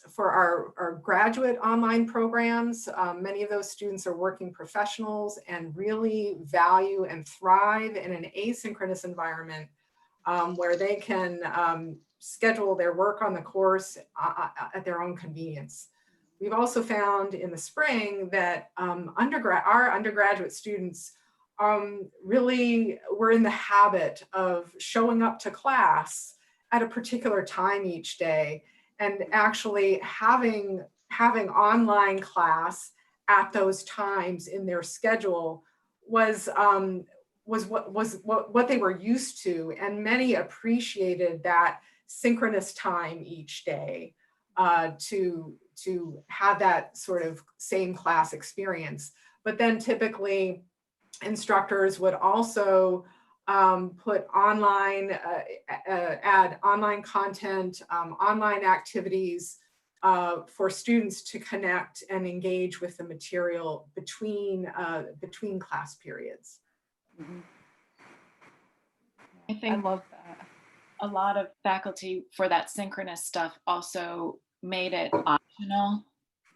for our graduate online programs, many of those students are working professionals and really value and thrive in an asynchronous environment where they can schedule their work on the course at their own convenience. We've also found in the spring that our undergraduate students really were in the habit of showing up to class at a particular time each day and actually having online class at those times in their schedule was what they were used to, and many appreciated that synchronous time each day to have that sort of same class experience. But then typically instructors would also put online, add online content, online activities for students to connect and engage with the material between class periods. Mm-hmm. I think love that. A lot of faculty for that synchronous stuff also made it optional.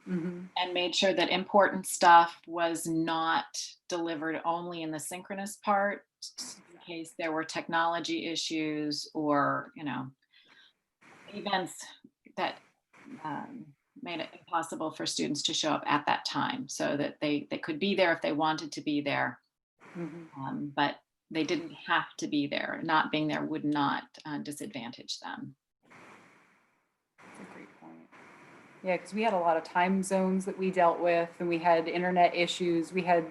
Mm-hmm. And made sure that important stuff was not delivered only in the synchronous part, in case there were technology issues or, events that made it impossible for students to show up at that time, so that they could be there if they wanted to be there. Mm-hmm. But they didn't have to be there. Not being there would not disadvantage them. That's a great point. Yeah, because we had a lot of time zones that we dealt with, and we had internet issues. We had,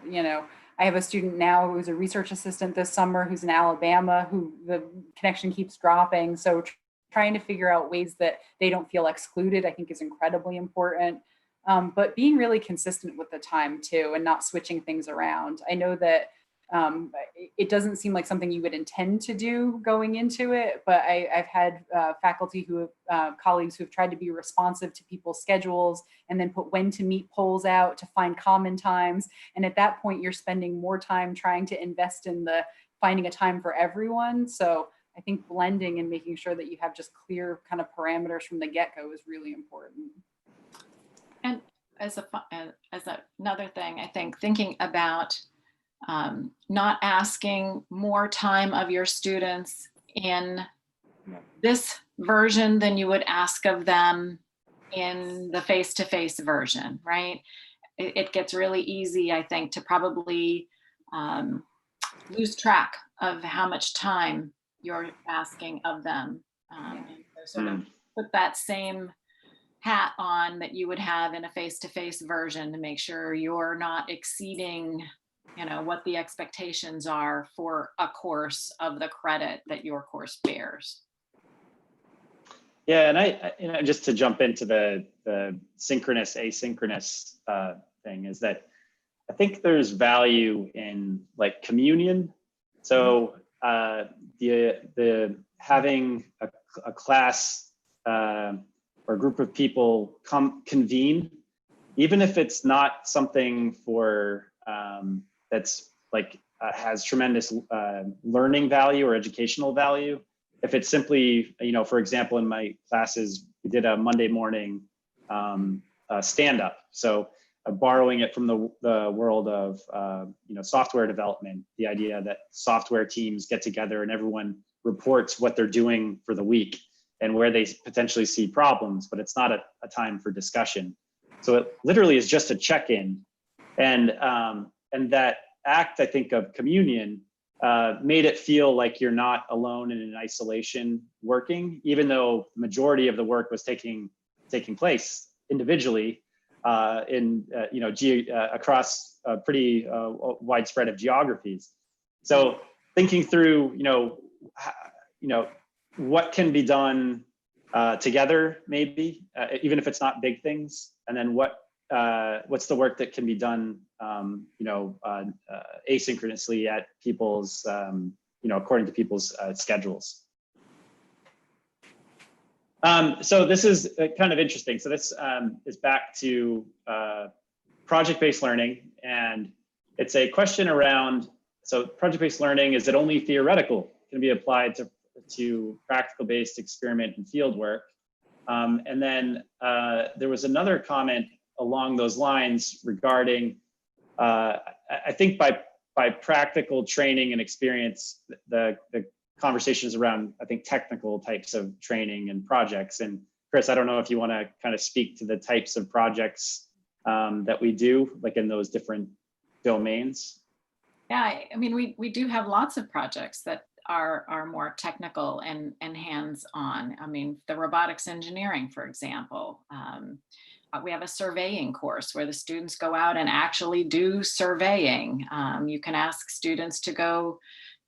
I have a student now who's a research assistant this summer who's in Alabama, who the connection keeps dropping. So trying to figure out ways that they don't feel excluded, I think, is incredibly important. But being really consistent with the time too, and not switching things around. I know that it doesn't seem like something you would intend to do going into it, but I've had faculty colleagues who have tried to be responsive to people's schedules and then put when to meet polls out to find common times. And at that point, you're spending more time trying to invest in finding a time for everyone. So I think blending and making sure that you have just clear kind of parameters from the get-go is really important. And as another thing, I think thinking about not asking more time of your students in this version than you would ask of them in the face-to-face version, right? It gets really easy, I think, to probably lose track of how much time you're asking of them. And so sort of put that same hat on that you would have in a face-to-face version to make sure you're not exceeding what the expectations are for a course of the credit that your course bears. Yeah, and I just to jump into the synchronous, asynchronous thing, is that I think there's value in like communion. So the having a class or a group of people convene, even if it's not something for that's like has tremendous learning value or educational value. If it's simply, for example, in my classes, we did a Monday morning stand-up. So borrowing it from the world of software development, the idea that software teams get together and everyone reports what they're doing for the week and where they potentially see problems, but it's not a time for discussion. So it literally is just a check-in. And that act, I think, of communion made it feel like you're not alone and in isolation working, even though the majority of the work was taking place individually across a pretty widespread of geographies. So thinking through, what can be done together, maybe, even if it's not big things, and then what's the work that can be done, asynchronously at people's, according to people's schedules. So this is kind of interesting. So this is back to project-based learning, and it's a question around, so project-based learning, is it only theoretical? Can it be applied to practical-based experiment and field work? And then there was another comment along those lines regarding, I think by practical training and experience, the conversations around, I think, technical types of training and projects. And Chris, I don't know if you want to kind of speak to the types of projects that we do, like in those different domains. Yeah, I mean, we do have lots of projects that are more technical and hands-on. I mean, the robotics engineering, for example. We have a surveying course where the students go out and actually do surveying. You can ask students to go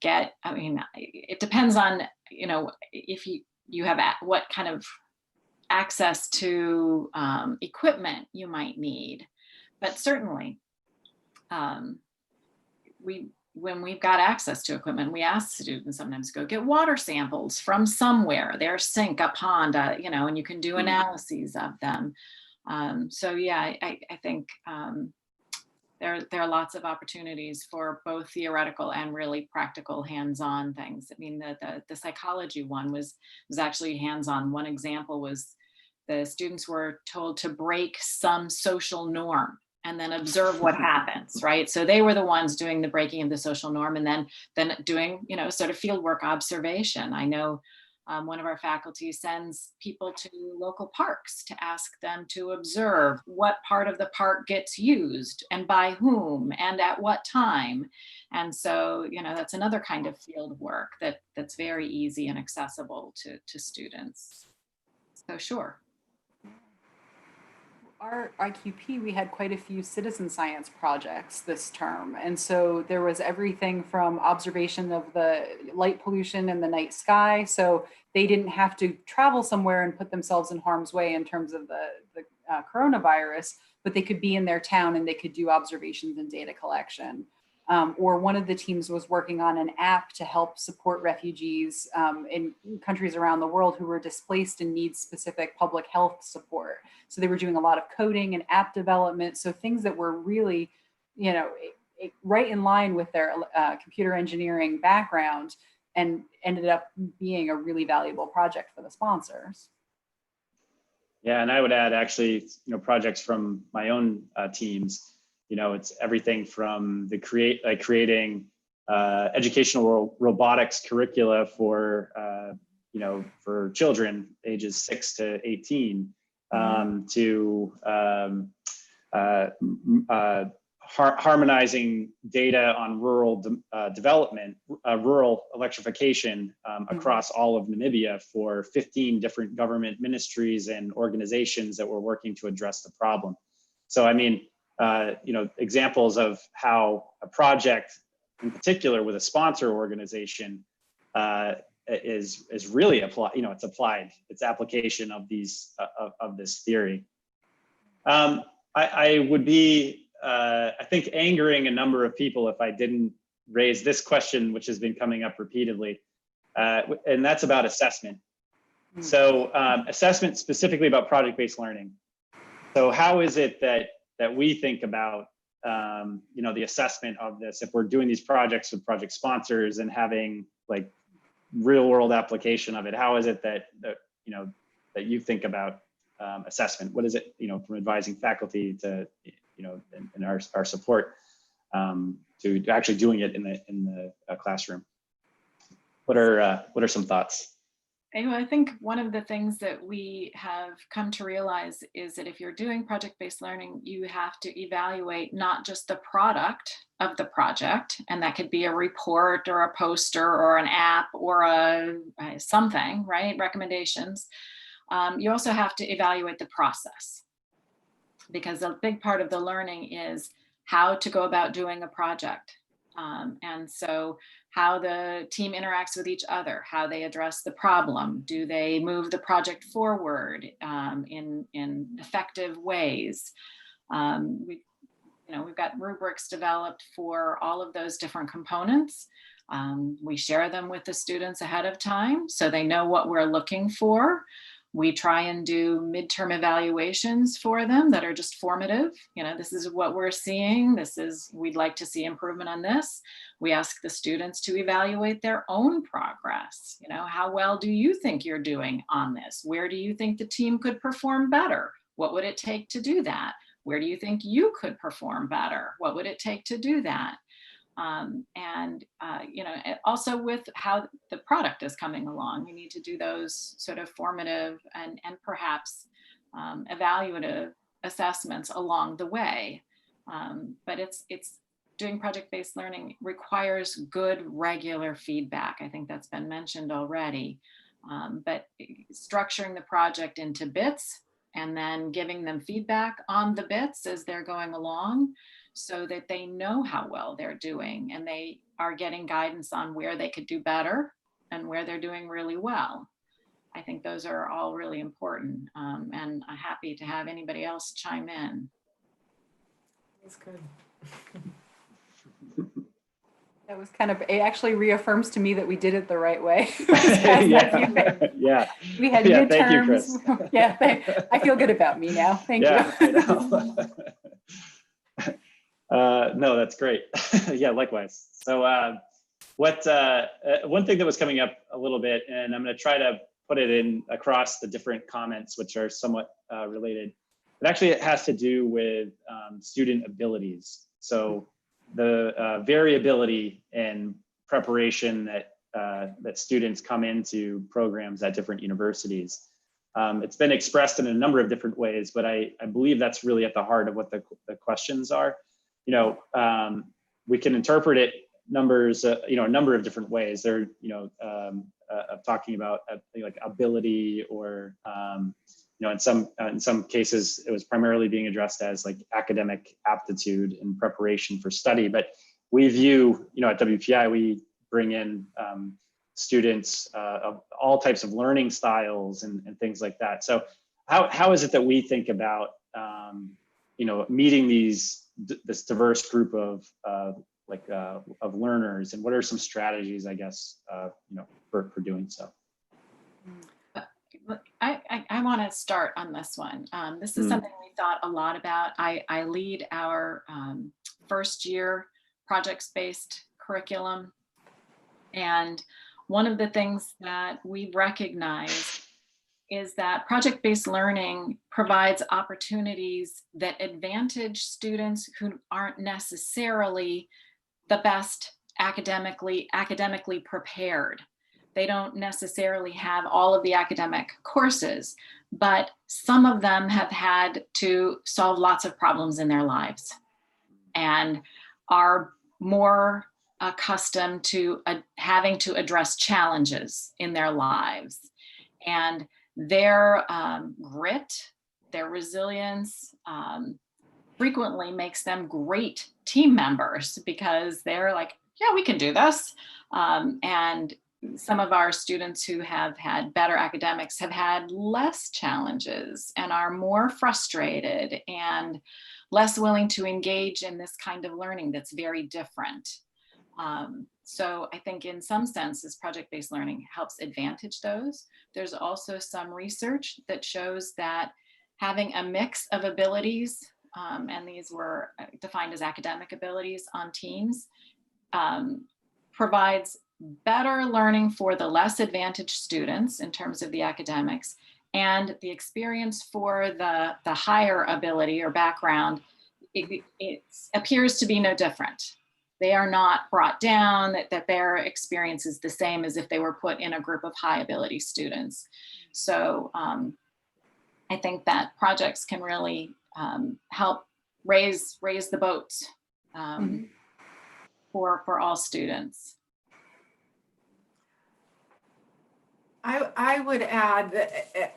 get, I mean, it depends on, you know, if you have what kind of access to equipment you might need. But certainly, when we've got access to equipment, we ask students sometimes go get water samples from somewhere, their sink, a pond, you know, and you can do analyses of them. So yeah, I think there are lots of opportunities for both theoretical and really practical hands-on things. I mean, the psychology one was actually hands-on. One example was the students were told to break some social norm and then observe what happens, right? So they were the ones doing the breaking of the social norm and then doing, you know, sort of fieldwork observation. I know one of our faculty sends people to local parks to ask them to observe what part of the park gets used and by whom and at what time. And so, you know, that's another kind of field work that's very easy and accessible to students. So sure. Our IQP, we had quite a few citizen science projects this term. And so there was everything from observation of the light pollution in the night sky. So they didn't have to travel somewhere and put themselves in harm's way in terms of the coronavirus, but they could be in their town and they could do observations and data collection. Or one of the teams was working on an app to help support refugees in countries around the world who were displaced and need specific public health support. So they were doing a lot of coding and app development. So things that were really, you know, right in line with their computer engineering background, and ended up being a really valuable project for the sponsors. Yeah, and I would add actually, you know, projects from my own teams. You know, it's everything from the creating educational robotics curricula for, you know, for children ages 6 to 18, to harmonizing data on rural development, rural electrification across all of Namibia for 15 different government ministries and organizations that were working to address the problem. So, I mean, you know, examples of how a project in particular with a sponsor organization is really applied, you know, it's applied, it's application of these, of this theory. I would be, I think, angering a number of people if I didn't raise this question, which has been coming up repeatedly, and that's about assessment. So assessment specifically about project-based learning. So how is it that we think about, you know, the assessment of this if we're doing these projects with project sponsors and having like real world application of it? How is it that you know, that you think about assessment? What is it, you know, from advising faculty to, you know, in our support to actually doing it in the classroom? What are some thoughts? I think one of the things that we have come to realize is that if you're doing project-based learning, you have to evaluate not just the product of the project, and that could be a report or a poster or an app or a something, right? Recommendations. You also have to evaluate the process, because a big part of the learning is how to go about doing a project. And so how the team interacts with each other, how they address the problem, do they move the project forward in effective ways? We've got rubrics developed for all of those different components. We share them with the students ahead of time so they know what we're looking for. We try and do midterm evaluations for them that are just formative. You know, this is what we're seeing. We'd like to see improvement on this. We ask the students to evaluate their own progress. You know, how well do you think you're doing on this? Where do you think the team could perform better? What would it take to do that? Where do you think you could perform better? What would it take to do that? You know, also with how the product is coming along, we need to do those sort of formative and perhaps evaluative assessments along the way. But it's doing project-based learning requires good regular feedback. I think that's been mentioned already. But structuring the project into bits and then giving them feedback on the bits as they're going along, so that they know how well they're doing and they are getting guidance on where they could do better and where they're doing really well. I think those are all really important, and I'm happy to have anybody else chime in. That's good. That was kind of, it actually reaffirms to me that we did it the right way. This past February. Yeah. We had Yeah, midterms. thank you, Chris. Yeah, I feel good about me now. Thank Yeah, you. I know. No, that's great. Yeah, likewise. So one thing that was coming up a little bit, and I'm going to try to put it in across the different comments, which are somewhat related. It actually has to do with student abilities. So the variability in preparation that students come into programs at different universities. It's been expressed in a number of different ways, but I believe that's really at the heart of what the questions are. You know, we can interpret it you know, a number of different ways. They're, you know, of talking about like ability, or you know, in some cases, it was primarily being addressed as like academic aptitude and preparation for study. But we view, you know, at WPI, we bring in students of all types of learning styles and things like that. So how is it that we think about, you know, meeting this diverse group of learners, and what are some strategies, I guess, you know, for doing so? I want to start on this one. This is something we thought a lot about. I lead our first year projects-based curriculum. And one of the things that we recognize is that project-based learning provides opportunities that advantage students who aren't necessarily the best academically prepared. They don't necessarily have all of the academic courses, but some of them have had to solve lots of problems in their lives and are more accustomed to having to address challenges in their lives. And their grit, their resilience frequently makes them great team members, because they're like, yeah, we can do this. And some of our students who have had better academics have had less challenges and are more frustrated and less willing to engage in this kind of learning that's very different. So I think in some senses, project-based learning helps advantage those. There's also some research that shows that having a mix of abilities, and these were defined as academic abilities on teams, provides better learning for the less advantaged students in terms of the academics, and the experience for the higher ability or background, it appears to be no different. They are not brought down, that their experience is the same as if they were put in a group of high ability students. So I think that projects can really help raise the boats for all students. I would add that,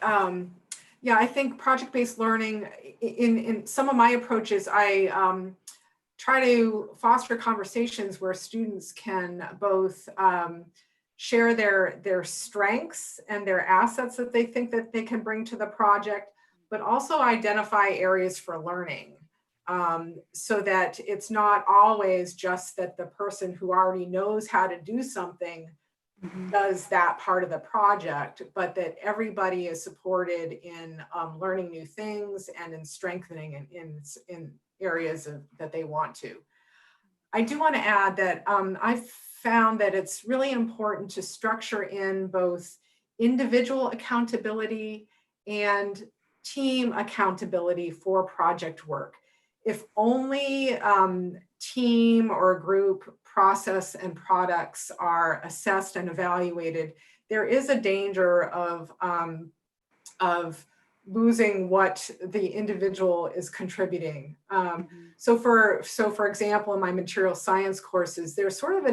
yeah, I think project-based learning, in some of my approaches, I try to foster conversations where students can both share their strengths and their assets that they think that they can bring to the project, but also identify areas for learning, so that it's not always just that the person who already knows how to do something does that part of the project, but that everybody is supported in learning new things and in strengthening in areas that they want to. I do want to add that I've found that it's really important to structure in both individual accountability and team accountability for project work. If only team or group process and products are assessed and evaluated, there is a danger of losing what the individual is contributing. So for example, in my material science courses, there's sort of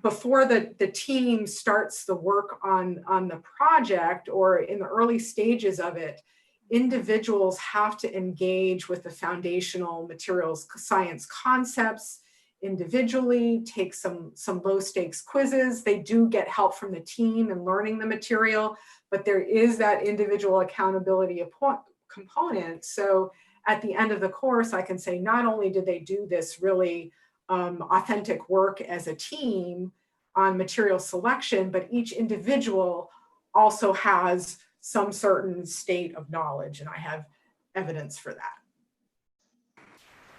before the team starts the work on the project or in the early stages of it, individuals have to engage with the foundational materials science concepts individually, take some low stakes quizzes. They do get help from the team in learning the material, but there is that individual accountability component. So at the end of the course, I can say not only did they do this really authentic work as a team on material selection, but each individual also has some certain state of knowledge, and I have evidence for that.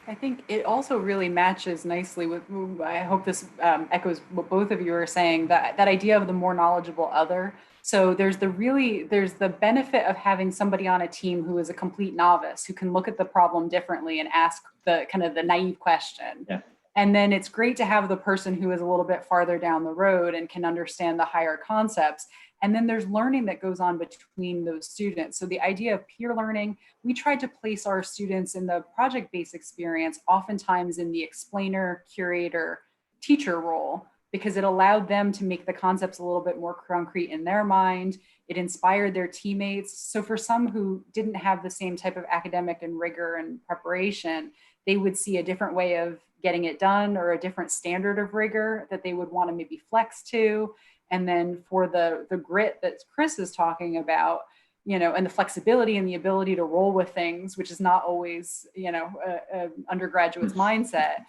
I think it also really matches nicely with, I hope this echoes what both of you are saying, that idea of the more knowledgeable other. So there's the benefit of having somebody on a team who is a complete novice, who can look at the problem differently and ask the kind of the naive question. Yeah. And then it's great to have the person who is a little bit farther down the road and can understand the higher concepts. And then there's learning that goes on between those students. So the idea of peer learning, we tried to place our students in the project-based experience, oftentimes in the explainer, curator, teacher role, because it allowed them to make the concepts a little bit more concrete in their mind. It inspired their teammates. So for some who didn't have the same type of academic and rigor and preparation, they would see a different way of getting it done or a different standard of rigor that they would want to maybe flex to. And then for the grit that Chris is talking about, and the flexibility and the ability to roll with things, which is not always, an undergraduate's mindset,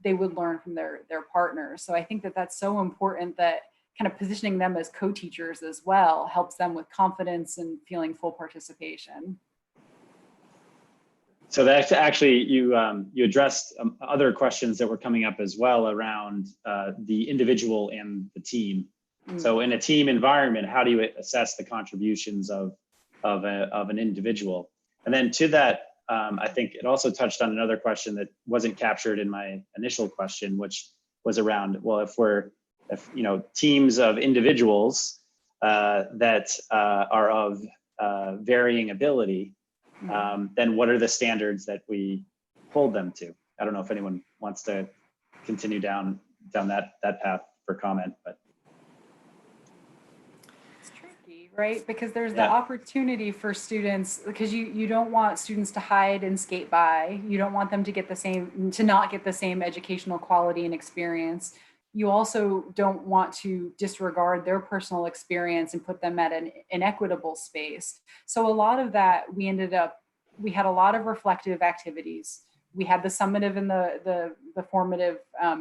they would learn from their partners. So I think that that's so important, that kind of positioning them as co-teachers as well helps them with confidence and feeling full participation. So that's actually, you addressed other questions that were coming up as well around the individual and the team. So in a team environment, how do you assess the contributions of an individual? And then to that, I think it also touched on another question that wasn't captured in my initial question, which was around, well, if teams of individuals that are of varying ability, then what are the standards that we hold them to? I don't know if anyone wants to continue down that path for comment, but. Right? Because there's the opportunity for students, because you don't want students to hide and skate by. You don't want them to not get the same educational quality and experience. You also don't want to disregard their personal experience and put them at an inequitable space. So a lot of that, we had a lot of reflective activities. We had the summative and the formative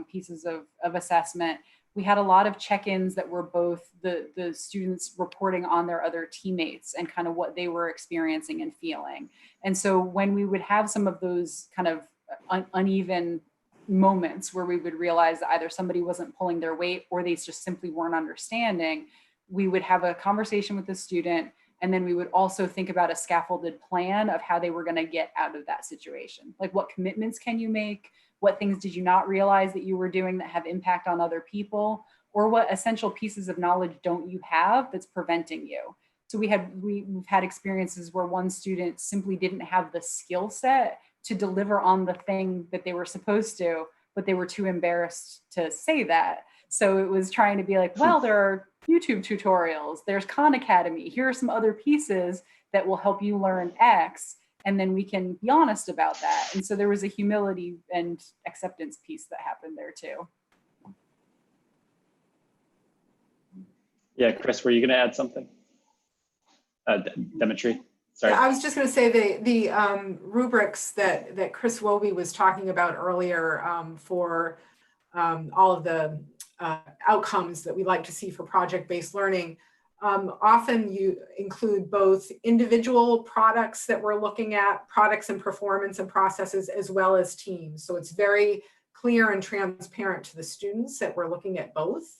pieces of assessment. We had a lot of check-ins that were both the students reporting on their other teammates and kind of what they were experiencing and feeling. And so when we would have some of those kind of uneven moments where we would realize that either somebody wasn't pulling their weight or they just simply weren't understanding, we would have a conversation with the student, and then we would also think about a scaffolded plan of how they were going to get out of that situation. Like, what commitments can you make? What things did you not realize that you were doing that have impact on other people? Or what essential pieces of knowledge don't you have that's preventing you? So we've had experiences where one student simply didn't have the skill set to deliver on the thing that they were supposed to, but they were too embarrassed to say that. So it was trying to be like, well, there are YouTube tutorials, there's Khan Academy, here are some other pieces that will help you learn X, and then we can be honest about that. And so there was a humility and acceptance piece that happened there too. Yeah, Chris, were you going to add something? Demetri, sorry. Yeah, I was just going to say the rubrics that Chris Wobe was talking about earlier for all of the outcomes that we like to see for project-based learning, often you include both individual products that we're looking at, products and performance and processes, as well as teams. So it's very clear and transparent to the students that we're looking at both,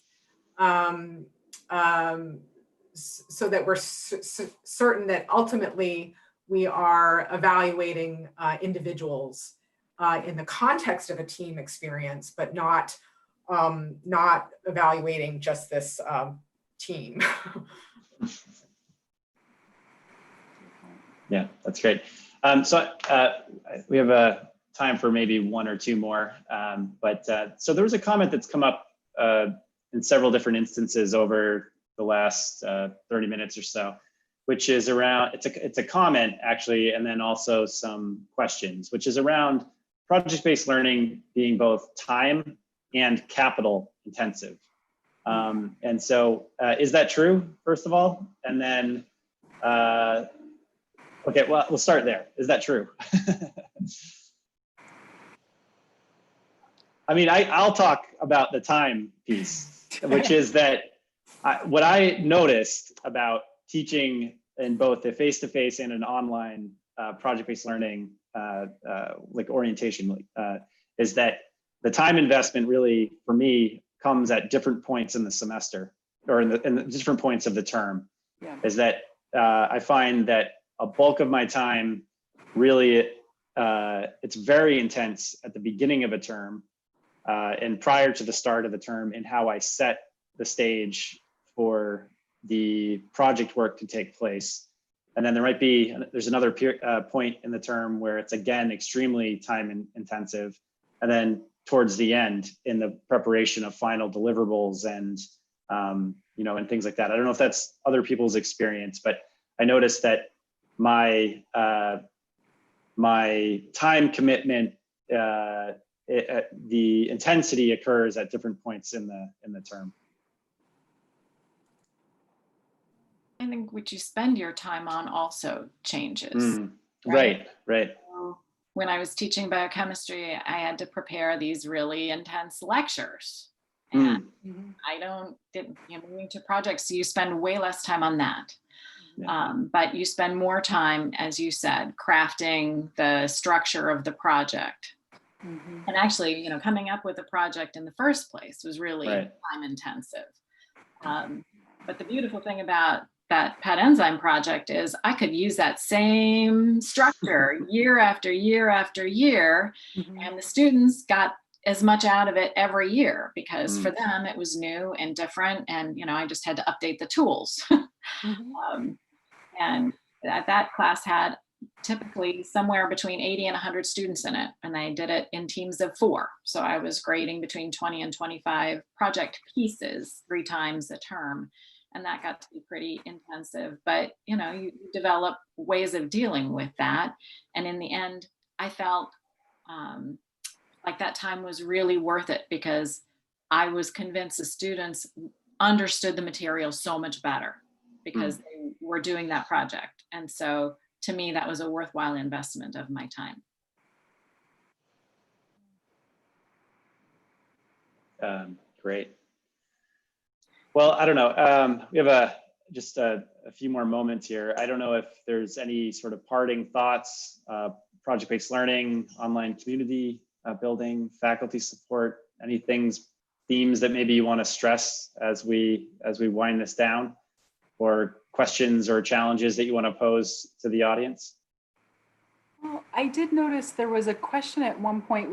so that we're certain that ultimately we are evaluating individuals in the context of a team experience, but not evaluating just this team. Yeah, that's great. So we have time for maybe one or two more. So there was a comment that's come up in several different instances over the last 30 minutes or so, which is around, it's a comment actually, and then also some questions, which is around project-based learning being both time and capital intensive. And so is that true, first of all? And then, okay, well, we'll start there. Is that true? I mean, I'll talk about the time piece, which is that what I noticed about teaching in both the face-to-face and an online project-based learning like orientation is that the time investment really, for me, comes at different points in the semester or in the different points of the term. Yeah. Is that I find that a bulk of my time really, it's very intense at the beginning of a term and prior to the start of the term in how I set the stage for the project work to take place. And then there's another point in the term where it's again extremely time intensive. And then towards the end in the preparation of final deliverables and and things like that. I don't know if that's other people's experience, but I noticed that my time commitment, the intensity occurs at different points in the term. I think what you spend your time on also changes. Right. When I was teaching biochemistry, I had to prepare these really intense lectures. And moving to projects, so you spend way less time on that. Yeah. But you spend more time, as you said, crafting the structure of the project. And actually, coming up with a project in the first place was really time intensive. But the beautiful thing about that PET enzyme project is I could use that same structure year after year after year, and the students got as much out of it every year because for them it was new and different, and I just had to update the tools. And that class had typically somewhere between 80 and 100 students in it, and I did it in teams of 4. So I was grading between 20 and 25 project pieces 3 times a term. And that got to be pretty intensive, but you develop ways of dealing with that. And in the end, I felt like that time was really worth it because I was convinced the students understood the material so much better because they were doing that project. And so to me, that was a worthwhile investment of my time. Great. Well, I don't know. We have just a few more moments here. I don't know if there's any sort of parting thoughts, project-based learning, online community building, faculty support, any themes that maybe you want to stress as we wind this down, or questions or challenges that you want to pose to the audience? Well, I did notice there was a question at one point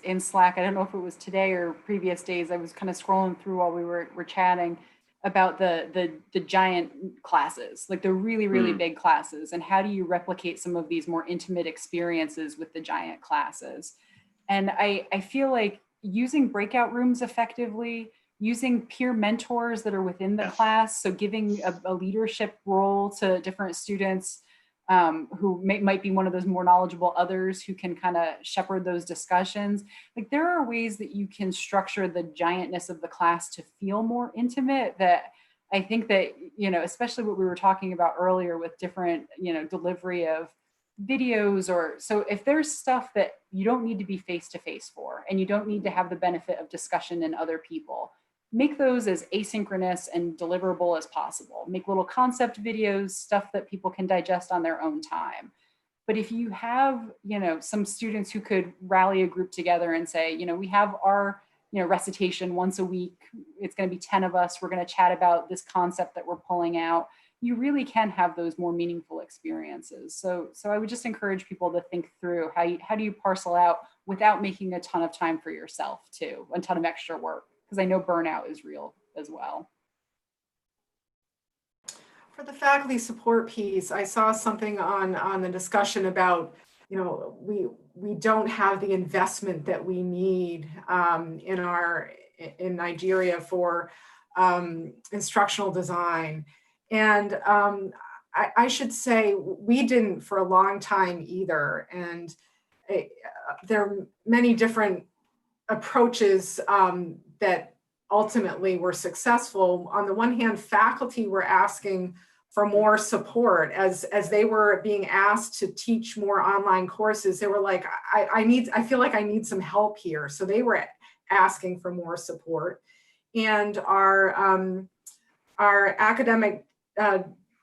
in Slack. I don't know if it was today or previous days. I was kind of scrolling through while we were chatting about the giant classes, like the really big classes, and how do you replicate some of these more intimate experiences with the giant classes? And I feel like using breakout rooms effectively, using peer mentors that are within the class, so giving a leadership role to different students who might be one of those more knowledgeable others who can kind of shepherd those discussions. Like there are ways that you can structure the giantness of the class to feel more intimate that I think that, especially what we were talking about earlier with different, delivery of videos so if there's stuff that you don't need to be face-to-face for, and you don't need to have the benefit of discussion and other people, make those as asynchronous and deliverable as possible. Make little concept videos, stuff that people can digest on their own time. But if you have, some students who could rally a group together and say, we have our, recitation once a week, it's going to be 10 of us, we're going to chat about this concept that we're pulling out. You really can have those more meaningful experiences. So I would just encourage people to think through how do you parcel out without making a ton of time for yourself too, a ton of extra work, because I know burnout is real as well. For the faculty support piece, I saw something on the discussion about, we don't have the investment that we need in Nigeria for instructional design. And I should say we didn't for a long time either. And there are many different approaches that ultimately were successful. On the one hand, faculty were asking for more support as they were being asked to teach more online courses. They were like, I feel like I need some help here. So they were asking for more support. And our academic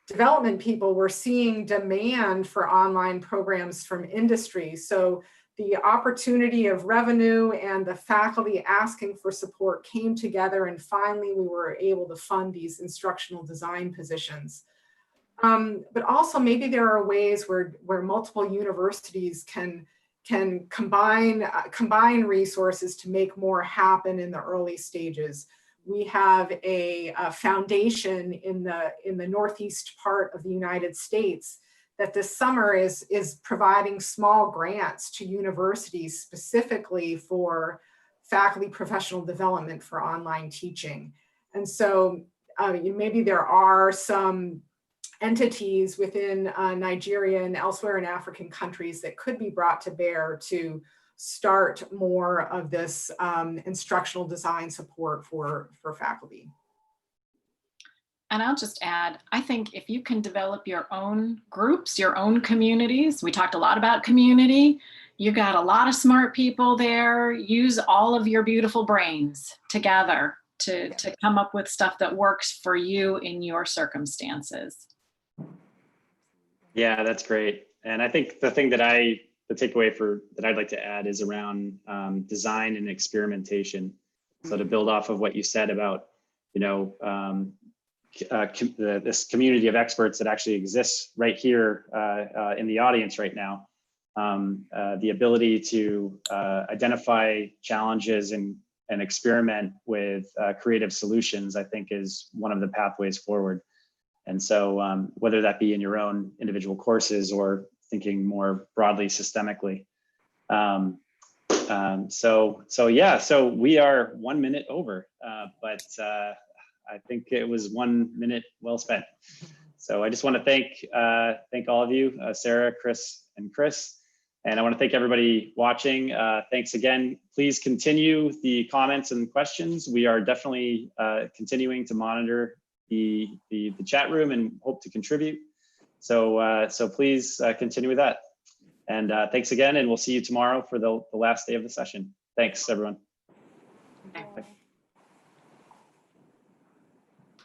development people were seeing demand for online programs from industry. So the opportunity of revenue and the faculty asking for support came together, and finally we were able to fund these instructional design positions. But also maybe there are ways where multiple universities can combine resources to make more happen in the early stages. We have a foundation in the northeast part of the United States that this summer is providing small grants to universities specifically for faculty professional development for online teaching. And so maybe there are some entities within Nigeria and elsewhere in African countries that could be brought to bear to start more of this instructional design support for faculty. And I'll just add, I think if you can develop your own groups, your own communities, we talked a lot about community, you got a lot of smart people there, use all of your beautiful brains together to come up with stuff that works for you in your circumstances. Yeah, that's great. And I think the thing that the takeaway that I'd like to add is around design and experimentation. So to build off of what you said about, this community of experts that actually exists right here in the audience right now, the ability to identify challenges and experiment with creative solutions, I think is one of the pathways forward. And so whether that be in your own individual courses or thinking more broadly systemically. So we are 1 minute over, but I think it was 1 minute well spent. So I just want to thank all of you, Sarah, Chris, and Chris. And I want to thank everybody watching. Thanks again. Please continue the comments and questions. We are definitely continuing to monitor the chat room and hope to contribute. So please continue with that. And thanks again, and we'll see you tomorrow for the last day of the session. Thanks, everyone. Okay.